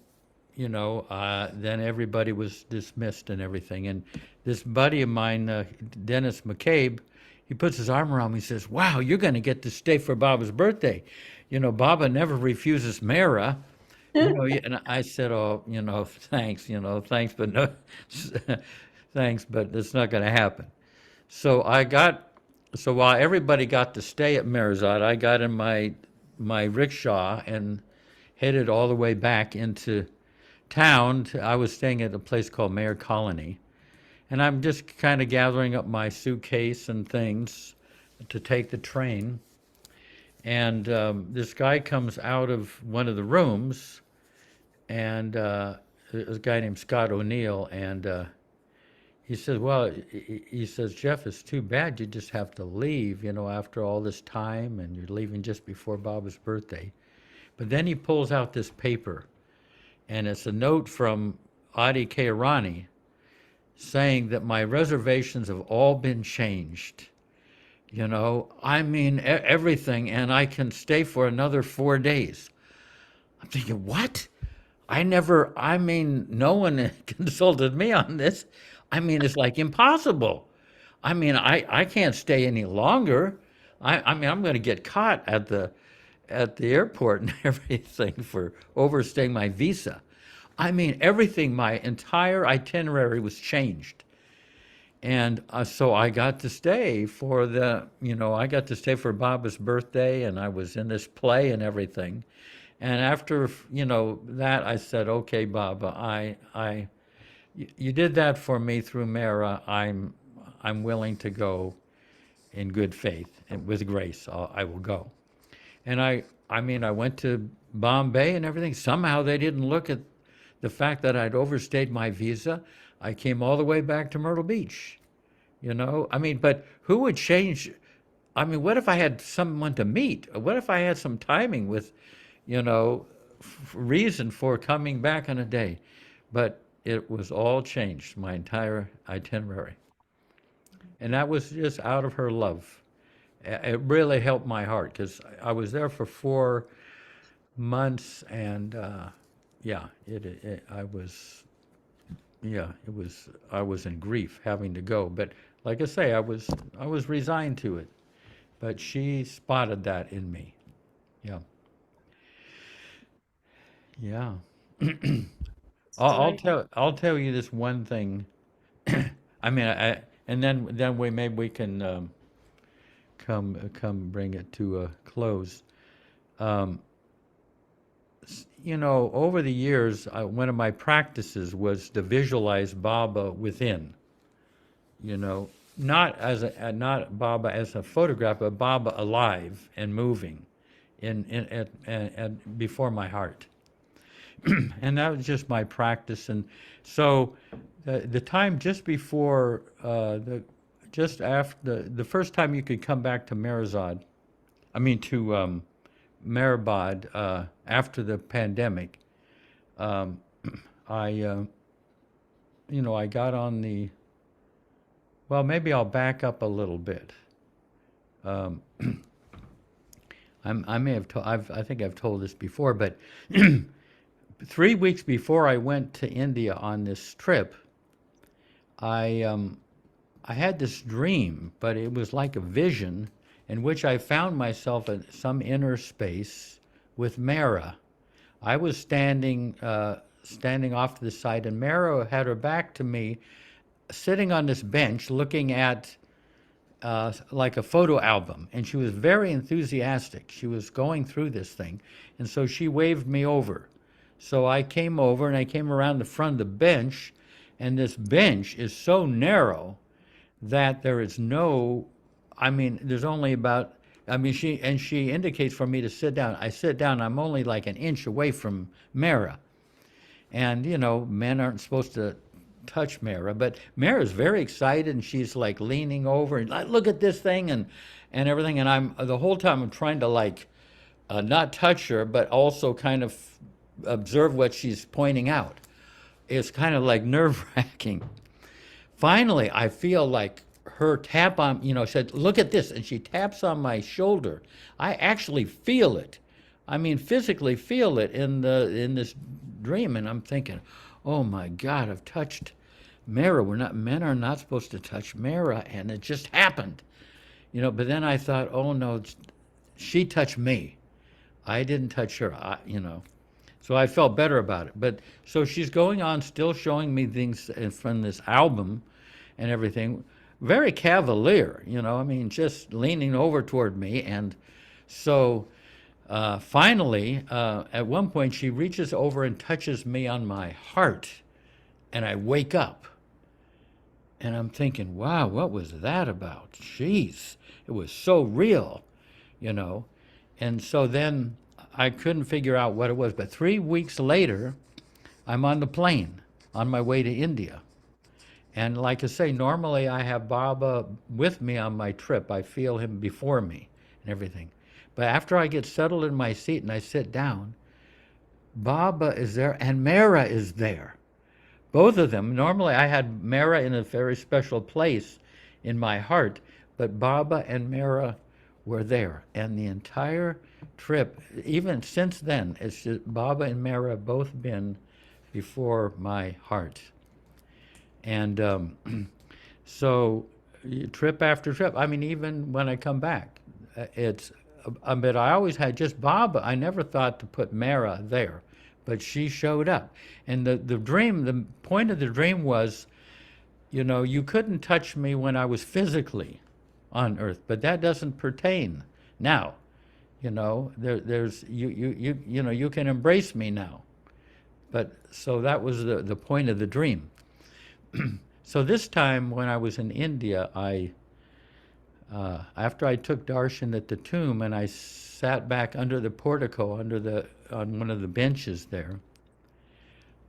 Speaker 2: then everybody was dismissed and everything. And this buddy of mine, Dennis McCabe, he puts his arm around me and says, "Wow, you're going to get to stay for Baba's birthday. Baba never refuses Mehera." And I said, "Oh, thanks, but no, thanks, but it's not going to happen." So while everybody got to stay at Meherazad, I got in my rickshaw and headed all the way back into town. I was staying at a place called Mayor Colony, and I'm just kind of gathering up my suitcase and things to take the train. And this guy comes out of one of the rooms, and a guy named Scott O'Neill, and he says, he says, "Jeff, it's too bad you just have to leave, after all this time, and you're leaving just before Baba's birthday." But then he pulls out this paper, and it's a note from Adi Kairani saying that my reservations have all been changed. Everything, and I can stay for another 4 days. I'm thinking, what? No one consulted me on this. It's like impossible. I can't stay any longer. I'm going to get caught at the airport and everything for overstaying my visa. Everything, my entire itinerary was changed. And so I got to stay for Baba's birthday, and I was in this play and everything. And after, that, I said, okay, Baba, you did that for me through Mehera. I'm willing to go in good faith and with grace. I will go. And I went to Bombay and everything. Somehow they didn't look at the fact that I'd overstayed my visa. I came all the way back to Myrtle Beach. But who would change? What if I had someone to meet? What if I had some timing with, reason for coming back on a day? But it was all changed, my entire itinerary. And that was just out of her love. It really helped my heart because I was there for 4 months, and I was in grief having to go. But like I say, I was resigned to it. But she spotted that in me. Yeah. Yeah. I'll tell you this one thing. And then maybe we can come bring it to a close. Over the years, one of my practices was to visualize Baba within. Not Baba as a photograph, but Baba alive and moving, and before my heart. And that was just my practice. And so, the time just before, just after the first time you could come back to Mehrabad after the pandemic, I got on the. Well, maybe I'll back up a little bit. I may have told. I think I've told this before, but 3 weeks before I went to India on this trip, I had this dream, but it was like a vision in which I found myself in some inner space with Mehera. I was standing off to the side, and Mehera had her back to me, sitting on this bench looking at like a photo album, and she was very enthusiastic. She was going through this thing, and so she waved me over. So I came over, and I came around the front of the bench, and this bench is so narrow that there is there's only about, she indicates for me to sit down. I sit down, I'm only like an inch away from Mehera. And, men aren't supposed to touch Mehera, but Mehera's very excited, and she's like leaning over and like, look at this thing and everything. And the whole time I'm trying to not touch her, but also kind of observe what she's pointing out. It's kind of like nerve-wracking. Finally, I feel like her tap on, said, look at this, and she taps on my shoulder. I actually feel it. Physically feel it in this dream, and I'm thinking, oh my God, I've touched Mehera. Men are not supposed to touch Mehera, and it just happened. But then I thought, oh no, she touched me. I didn't touch her, So I felt better about it. But so she's going on, still showing me things from this album and everything. Very cavalier, just leaning over toward me. And so finally, at one point, she reaches over and touches me on my heart, and I wake up. And I'm thinking, wow, what was that about? Jeez, it was so real, And so then I couldn't figure out what it was. But 3 weeks later, I'm on the plane on my way to India. And like I say, normally I have Baba with me on my trip. I feel him before me and everything. But after I get settled in my seat and I sit down, Baba is there and Mehera is there. Both of them. Normally I had Mehera in a very special place in my heart, but Baba and Mehera were there. And the entire trip, even since then, it's just Baba and Mehera have both been before my heart. And so trip after trip, even when I come back, but I always had just Baba. I never thought to put Mehera there, but she showed up. And the point of the dream was, you couldn't touch me when I was physically on earth, but that doesn't pertain now. there's you can embrace me now. But so that was the point of the dream. So this time when I was in India, after I took darshan at the tomb and I sat back under the portico, on one of the benches there,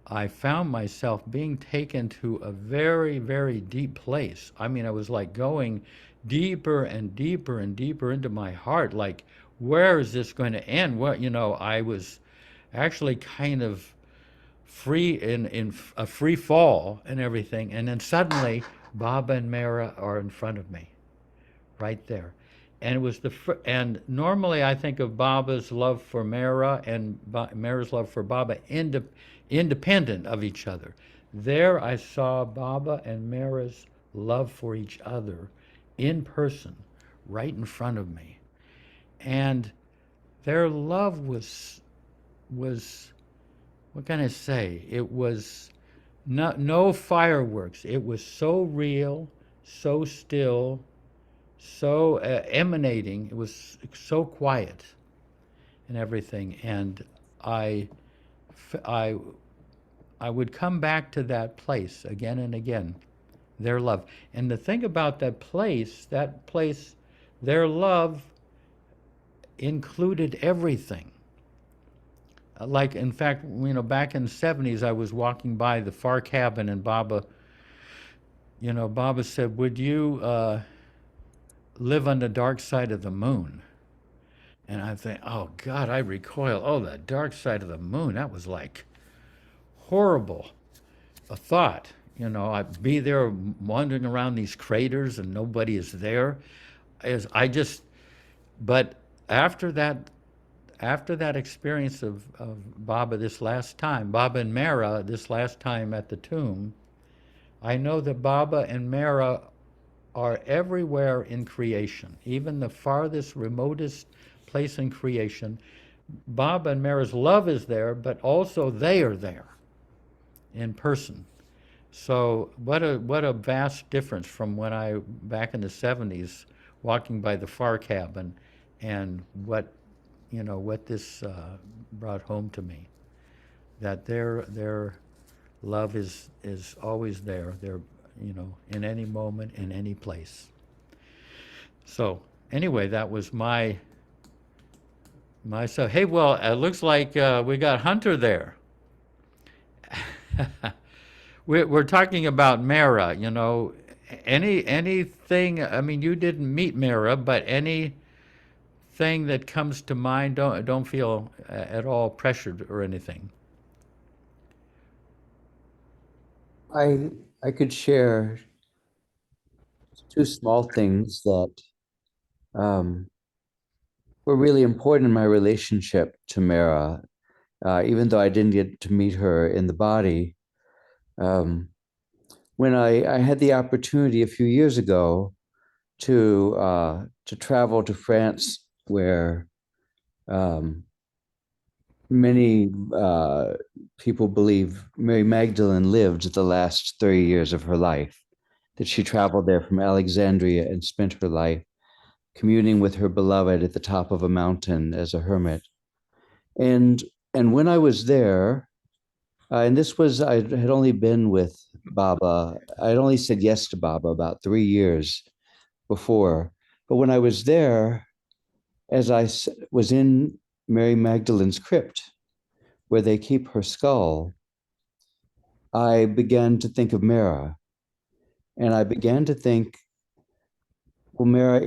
Speaker 2: I found myself being taken to a very, very deep place. I mean, I was like going deeper and deeper and deeper into my heart. Like, where is this going to end? I was actually kind of free in a free fall and everything. And then suddenly, Baba and Mehera are in front of me, right there. And it was and normally I think of Baba's love for Mehera and Mehera's love for Baba independent of each other. There I saw Baba and Mehera's love for each other in person, right in front of me. And their love was what can I say? It was no fireworks. It was so real, so still, so emanating. It was so quiet and everything. And I, I, I would come back to that place again and again, their love. And the thing about that place, their love included everything. Like, in fact, back in the 70s, I was walking by the far cabin, and Baba said, would you live on the dark side of the moon? And I think, oh God, I recoil. Oh, the dark side of the moon. That was like horrible a thought. I'd be there wandering around these craters and nobody is there. But after that experience of Baba this last time, Baba and Mehera this last time at the tomb, I know that Baba and Mehera are everywhere in creation, even the farthest, remotest place in creation. Baba and Mehera's love is there, but also they are there in person. So what a vast difference from when I, back in the 70s, walking by the far cabin, and what this brought home to me, that their love is always there. They're, in any moment, in any place. So anyway, that was my so. Hey, well, it looks like we got Hunter there. We're talking about Mehera. Anything. I mean, you didn't meet Mehera, but anything that comes to mind, don't feel at all pressured or anything.
Speaker 8: I could share two small things that were really important in my relationship to Mehera, even though I didn't get to meet her in the body. When I had the opportunity a few years ago to travel to France, where many people believe Mary Magdalene lived the last 30 years of her life, that she traveled there from Alexandria and spent her life communing with her beloved at the top of a mountain as a hermit. And when I was there, and this was, I had only been with Baba, I had only said yes to Baba about 3 years before. But when I was there, as I was in Mary Magdalene's crypt, where they keep her skull, I began to think of Mehera. And I began to think, well, Mehera,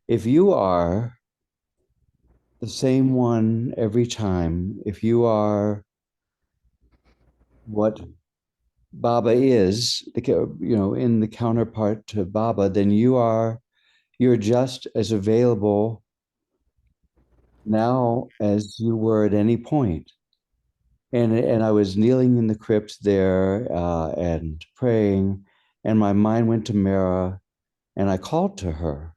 Speaker 8: if you are the same one every time, if you are what Baba is, in the counterpart to Baba, then you're just as available now as you were at any point. And I was kneeling in the crypt there and praying, and my mind went to Mehera, and I called to her.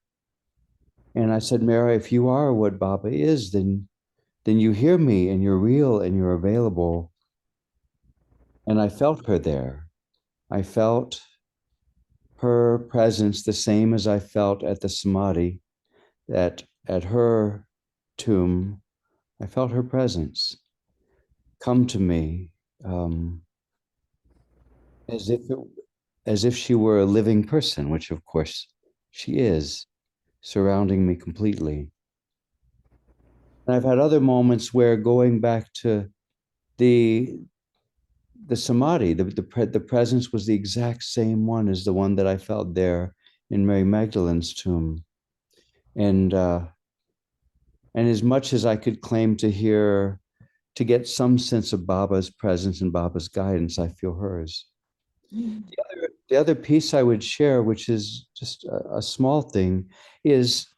Speaker 8: And I said, Mehera, if you are what Baba is, then you hear me, and you're real, and you're available. And I felt her there. I felt her presence the same as I felt at the Samadhi, that at her tomb, I felt her presence come to me, as if she were a living person, which of course she is, surrounding me completely. And I've had other moments where, going back to the samadhi, the presence was the exact same one as the one that I felt there in Mary Magdalene's tomb. And as much as I could claim to get some sense of Baba's presence and Baba's guidance, I feel hers. The other piece I would share, which is just a small thing, is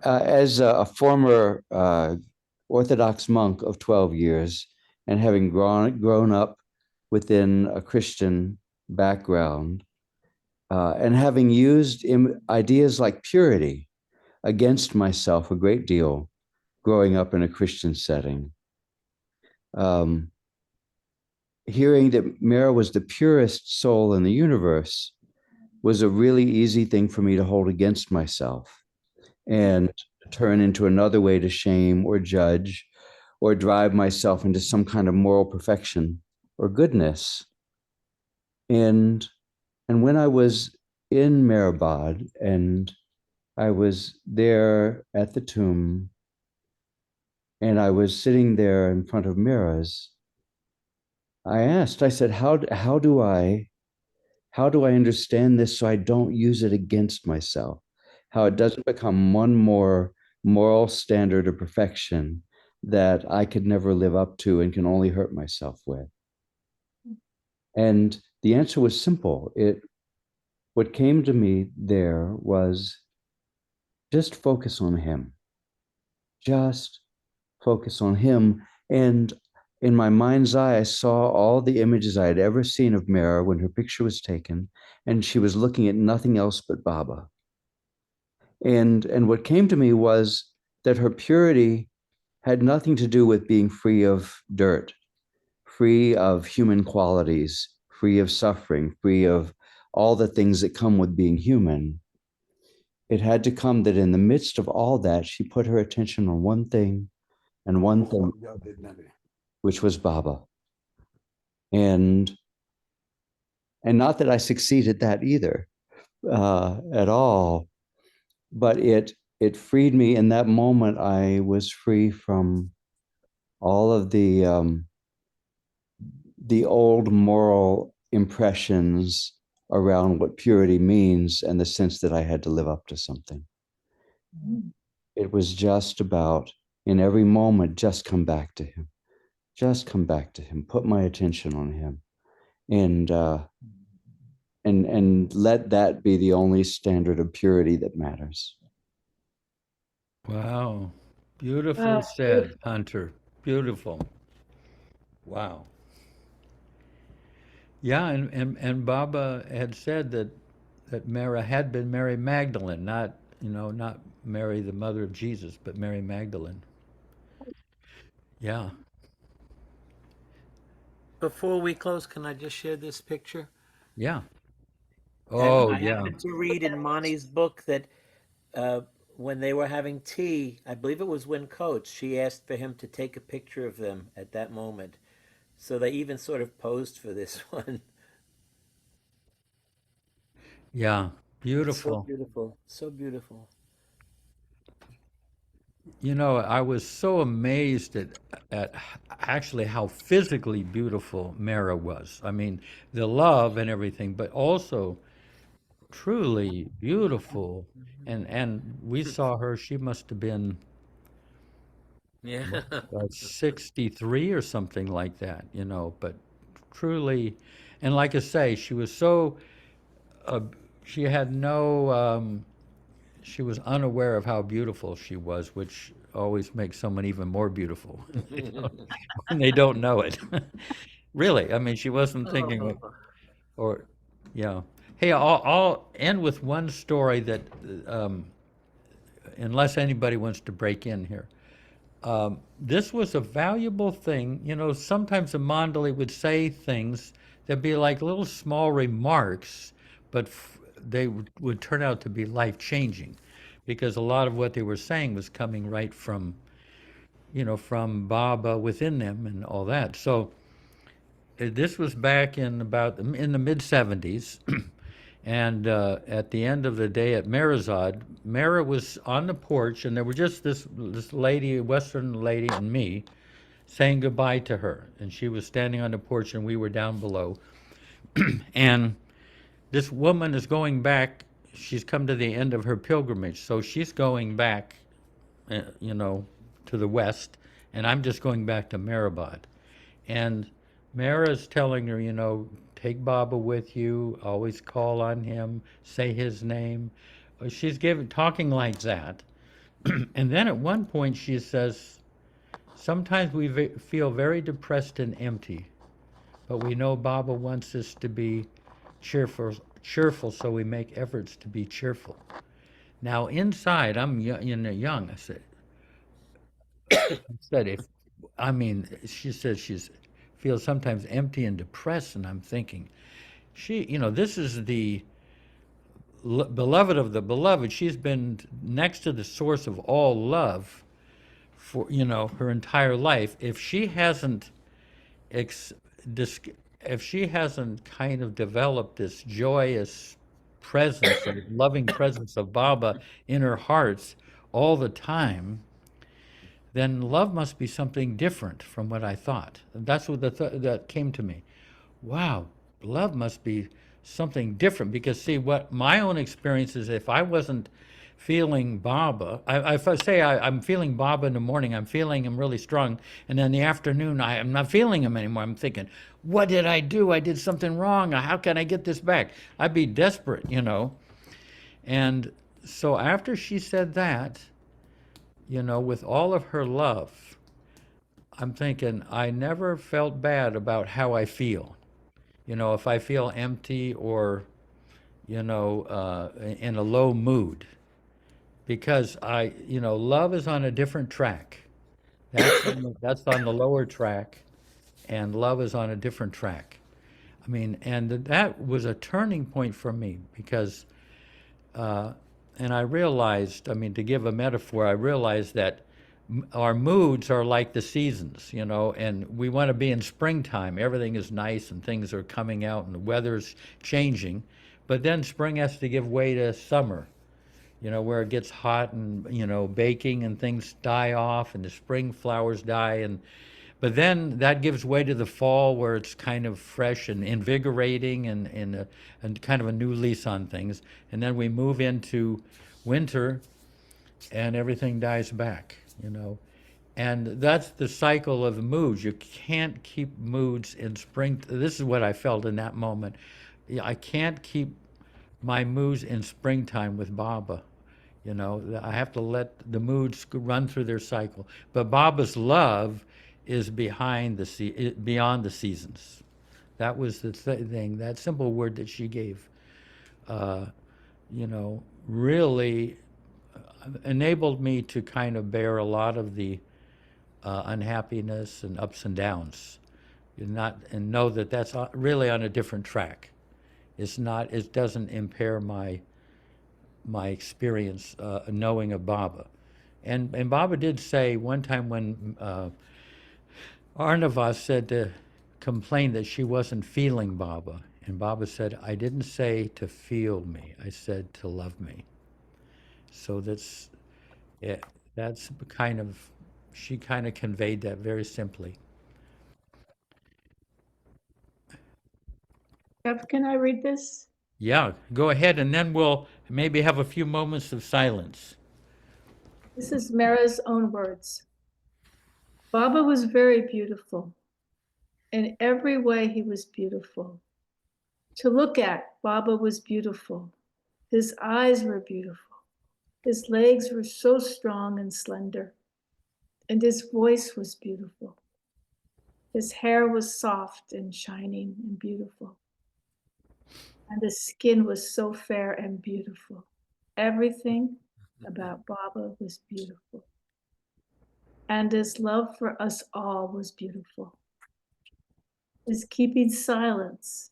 Speaker 8: as a former Orthodox monk of 12 years, and having grown up within a Christian background, and having used ideas like purity against myself a great deal growing up in a Christian setting. Hearing that Mehera was the purest soul in the universe was a really easy thing for me to hold against myself and turn into another way to shame or judge or drive myself into some kind of moral perfection or goodness. And when I was in Meherabad and I was there at the tomb and I was sitting there in front of mirrors, I said, how do I understand this so I don't use it against myself? How it doesn't become one more moral standard of perfection that I could never live up to and can only hurt myself with. And the answer was simple. What came to me there was just focus on him. Just focus on him. And in my mind's eye, I saw all the images I had ever seen of Mehera when her picture was taken, and she was looking at nothing else but Baba. And what came to me was that her purity had nothing to do with being free of dirt, free of human qualities, free of suffering, free of all the things that come with being human. It had to come that in the midst of all that, she put her attention on one thing and one thing, which was Baba. And not that I succeeded that either at all, but it freed me. In that moment, I was free from all of the old moral impressions around what purity means and the sense that I had to live up to something. It was just about, in every moment, just come back to him. Just come back to him. Put my attention on him. And let that be the only standard of purity that matters.
Speaker 2: Wow. Beautiful said, Hunter. Beautiful. Wow. Yeah, and Baba had said that Mehera had been Mary Magdalene, not Mary, the mother of Jesus, but Mary Magdalene. Yeah.
Speaker 5: Before we close, can I just share this picture?
Speaker 2: Yeah.
Speaker 5: And
Speaker 2: Oh,
Speaker 5: I
Speaker 2: yeah.
Speaker 5: happened to read in Monty's book that when they were having tea, I believe it was when Coates, she asked for him to take a picture of them at that moment. So they even sort of posed for this one.
Speaker 2: Yeah.
Speaker 5: It's so
Speaker 2: Beautiful.
Speaker 5: beautiful. So beautiful.
Speaker 2: I was so amazed at actually how physically beautiful Mara was. I mean, the love and everything, but also truly beautiful. And we saw her, she must have been
Speaker 5: Yeah.
Speaker 2: 63 or something like that, but truly, and like I say, she was so, uh, she had no, she was unaware of how beautiful she was, which always makes someone even more beautiful when they don't know it. Really, I mean, she wasn't thinking,
Speaker 5: Oh.
Speaker 2: or, yeah. Hey, I'll end with one story that, um, unless anybody wants to break in here. This was a valuable thing. Sometimes a mandali would say things that be like little small remarks, but they would turn out to be life changing. because a lot of what they were saying was coming right from, from Baba within them and all that. So this was back in the mid 70s. And at the end of the day at Merazad, Mehera was on the porch, and there were just this lady, Western lady, and me saying goodbye to her. And she was standing on the porch, and we were down below. And this woman is going back. She's come to the end of her pilgrimage, so she's going back, to the west, and I'm just going back to Mehrabad. And Mara's telling her, take Baba with you, always call on him, say his name. She's talking like that. And then at one point she says, sometimes we feel very depressed and empty, but we know Baba wants us to be cheerful, so we make efforts to be cheerful. Now inside, I'm young. I said, she says she's feels sometimes empty and depressed, and I'm thinking, this is the beloved of the beloved. She's been next to the source of all love for her entire life. If she hasn't if she hasn't kind of developed this joyous presence and loving presence of Baba in her hearts all the time, then love must be something different from what I thought. That's what that came to me. Wow, love must be something different, because see, what my own experience is, if I wasn't feeling Baba, if I say I'm feeling Baba in the morning, I'm feeling him really strong, and then in the afternoon I'm not feeling him anymore. I'm thinking, what did I do? I did something wrong. How can I get this back? I'd be desperate, And so after she said that, with all of her love, I'm thinking, I never felt bad about how I feel. If I feel empty or, in a low mood, because love is on a different track. That's on the lower track, and love is on a different track. And that was a turning point for me, because, and I realized, to give a metaphor, I realized that our moods are like the seasons, and we want to be in springtime. Everything is nice and things are coming out and the weather's changing. But then spring has to give way to summer, where it gets hot and, baking and things die off and the spring flowers die. But then that gives way to the fall, where it's kind of fresh and invigorating and kind of a new lease on things. And then we move into winter and everything dies back. And that's the cycle of moods. You can't keep moods in spring. This is what I felt in that moment. I can't keep my moods in springtime with Baba. I have to let the moods run through their cycle. But Baba's love is beyond the seasons. That was the thing. That simple word that she gave, really enabled me to kind of bear a lot of the unhappiness and ups and downs, and know that that's really on a different track. It's not. It doesn't impair my experience knowing of Baba, and Baba did say one time when Arnavas said to complain that she wasn't feeling Baba, and Baba said, "I didn't say to feel me. I said to love me." So that's it. That's kind of, she kind of conveyed that very simply.
Speaker 4: Jeff, can I read this?
Speaker 2: Yeah, go ahead, and then we'll maybe have a few moments of silence.
Speaker 4: This is Mehera's own words. Baba was very beautiful. In every way, he was beautiful. To look at, Baba was beautiful. His eyes were beautiful. His legs were so strong and slender, and his voice was beautiful. His hair was soft and shining and beautiful, and his skin was so fair and beautiful. Everything about Baba was beautiful, and his love for us all was beautiful. His keeping silence,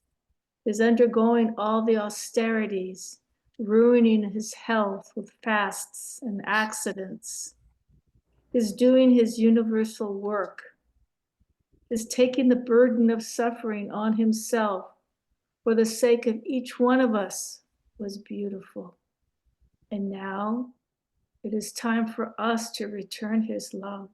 Speaker 4: his undergoing all the austerities, ruining his health with fasts and accidents, is doing his universal work, is taking the burden of suffering on himself for the sake of each one of us, was beautiful. And now it is time for us to return his love.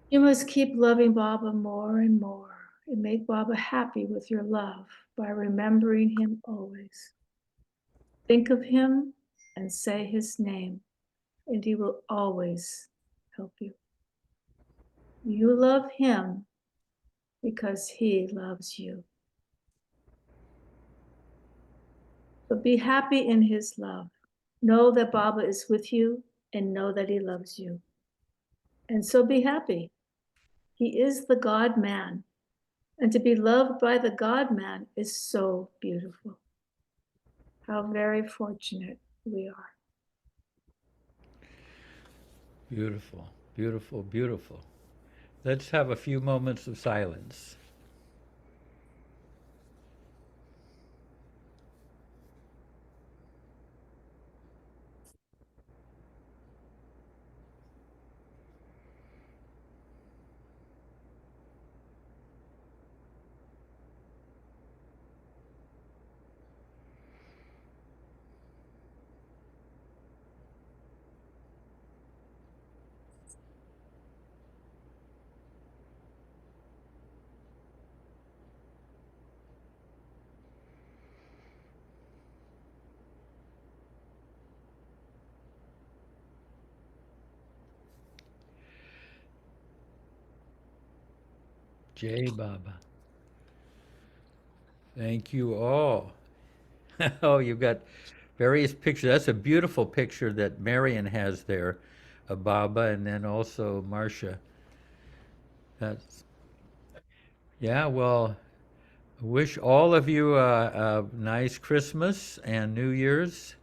Speaker 4: You must keep loving Baba more and more and make Baba happy with your love by remembering him always. Think of him and say his name, and he will always help you. You love him because he loves you. But be happy in his love. Know that Baba is with you and know that he loves you. And so be happy. He is the God man. And to be loved by the God man is so beautiful. How very fortunate we are.
Speaker 2: Beautiful, beautiful, beautiful. Let's have a few moments of silence. Jai Baba. Thank you all. Oh, you've got various pictures. That's a beautiful picture that Marion has there of Baba, and then also Marcia. That's, yeah, well, I wish all of you a nice Christmas and New Year's.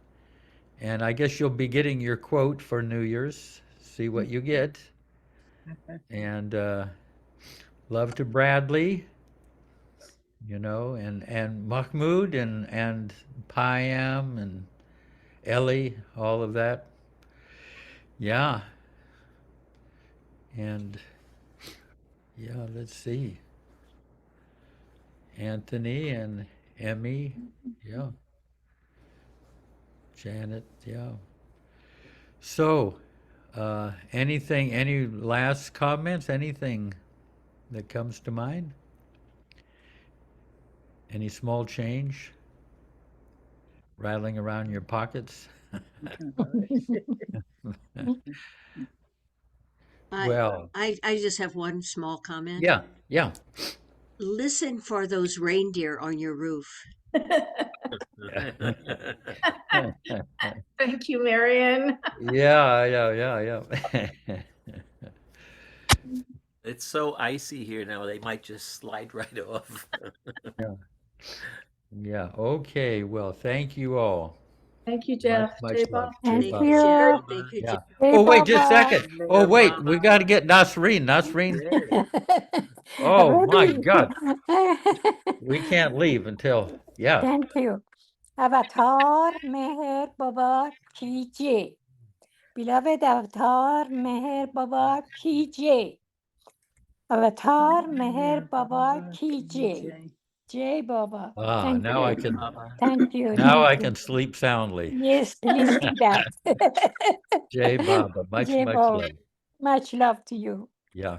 Speaker 2: And I guess you'll be getting your quote for New Year's. See what you get. And love to Bradley, and Mahmoud and Payam and Ellie, all of that. Yeah. And yeah, let's see. Anthony and Emmy. Yeah. Janet. Yeah. So, any last comments? Anything that comes to mind? Any small change rattling around your pockets? Well,
Speaker 1: I just have one small comment.
Speaker 2: yeah, yeah.
Speaker 1: Listen for those reindeer on your roof.
Speaker 4: Thank you, Marion.
Speaker 2: Yeah.
Speaker 5: It's so icy here now, they might just slide right off.
Speaker 2: Yeah. Okay. Well, thank you all.
Speaker 4: Thank you, Jeff.
Speaker 2: Much
Speaker 4: Jai
Speaker 2: love.
Speaker 4: Baba.
Speaker 6: Thank
Speaker 2: Jai
Speaker 1: Thank
Speaker 2: Baba.
Speaker 1: you,
Speaker 6: you.
Speaker 1: Jeff. Thank you,
Speaker 2: Yeah.
Speaker 1: Jeff.
Speaker 6: Jai
Speaker 2: Oh, wait, just a
Speaker 6: Baba.
Speaker 2: second. Oh, wait, we got to get Nasreen. Nasreen. Oh, my
Speaker 6: Ready?
Speaker 2: God. We can't leave until, yeah.
Speaker 6: Thank you. Avatar Meher Baba Kije. Beloved Avatar Meher Baba Kije. Avatar Meher Baba Kije. Jai Baba. Thank
Speaker 2: Now I
Speaker 6: you.
Speaker 2: can,
Speaker 6: Thank you.
Speaker 2: now
Speaker 6: Thank
Speaker 2: I
Speaker 6: you.
Speaker 2: can sleep soundly.
Speaker 6: Yes, please do that.
Speaker 2: Jai Baba. Much
Speaker 6: Jai Baba.
Speaker 2: love.
Speaker 6: Much love to you.
Speaker 2: Yeah.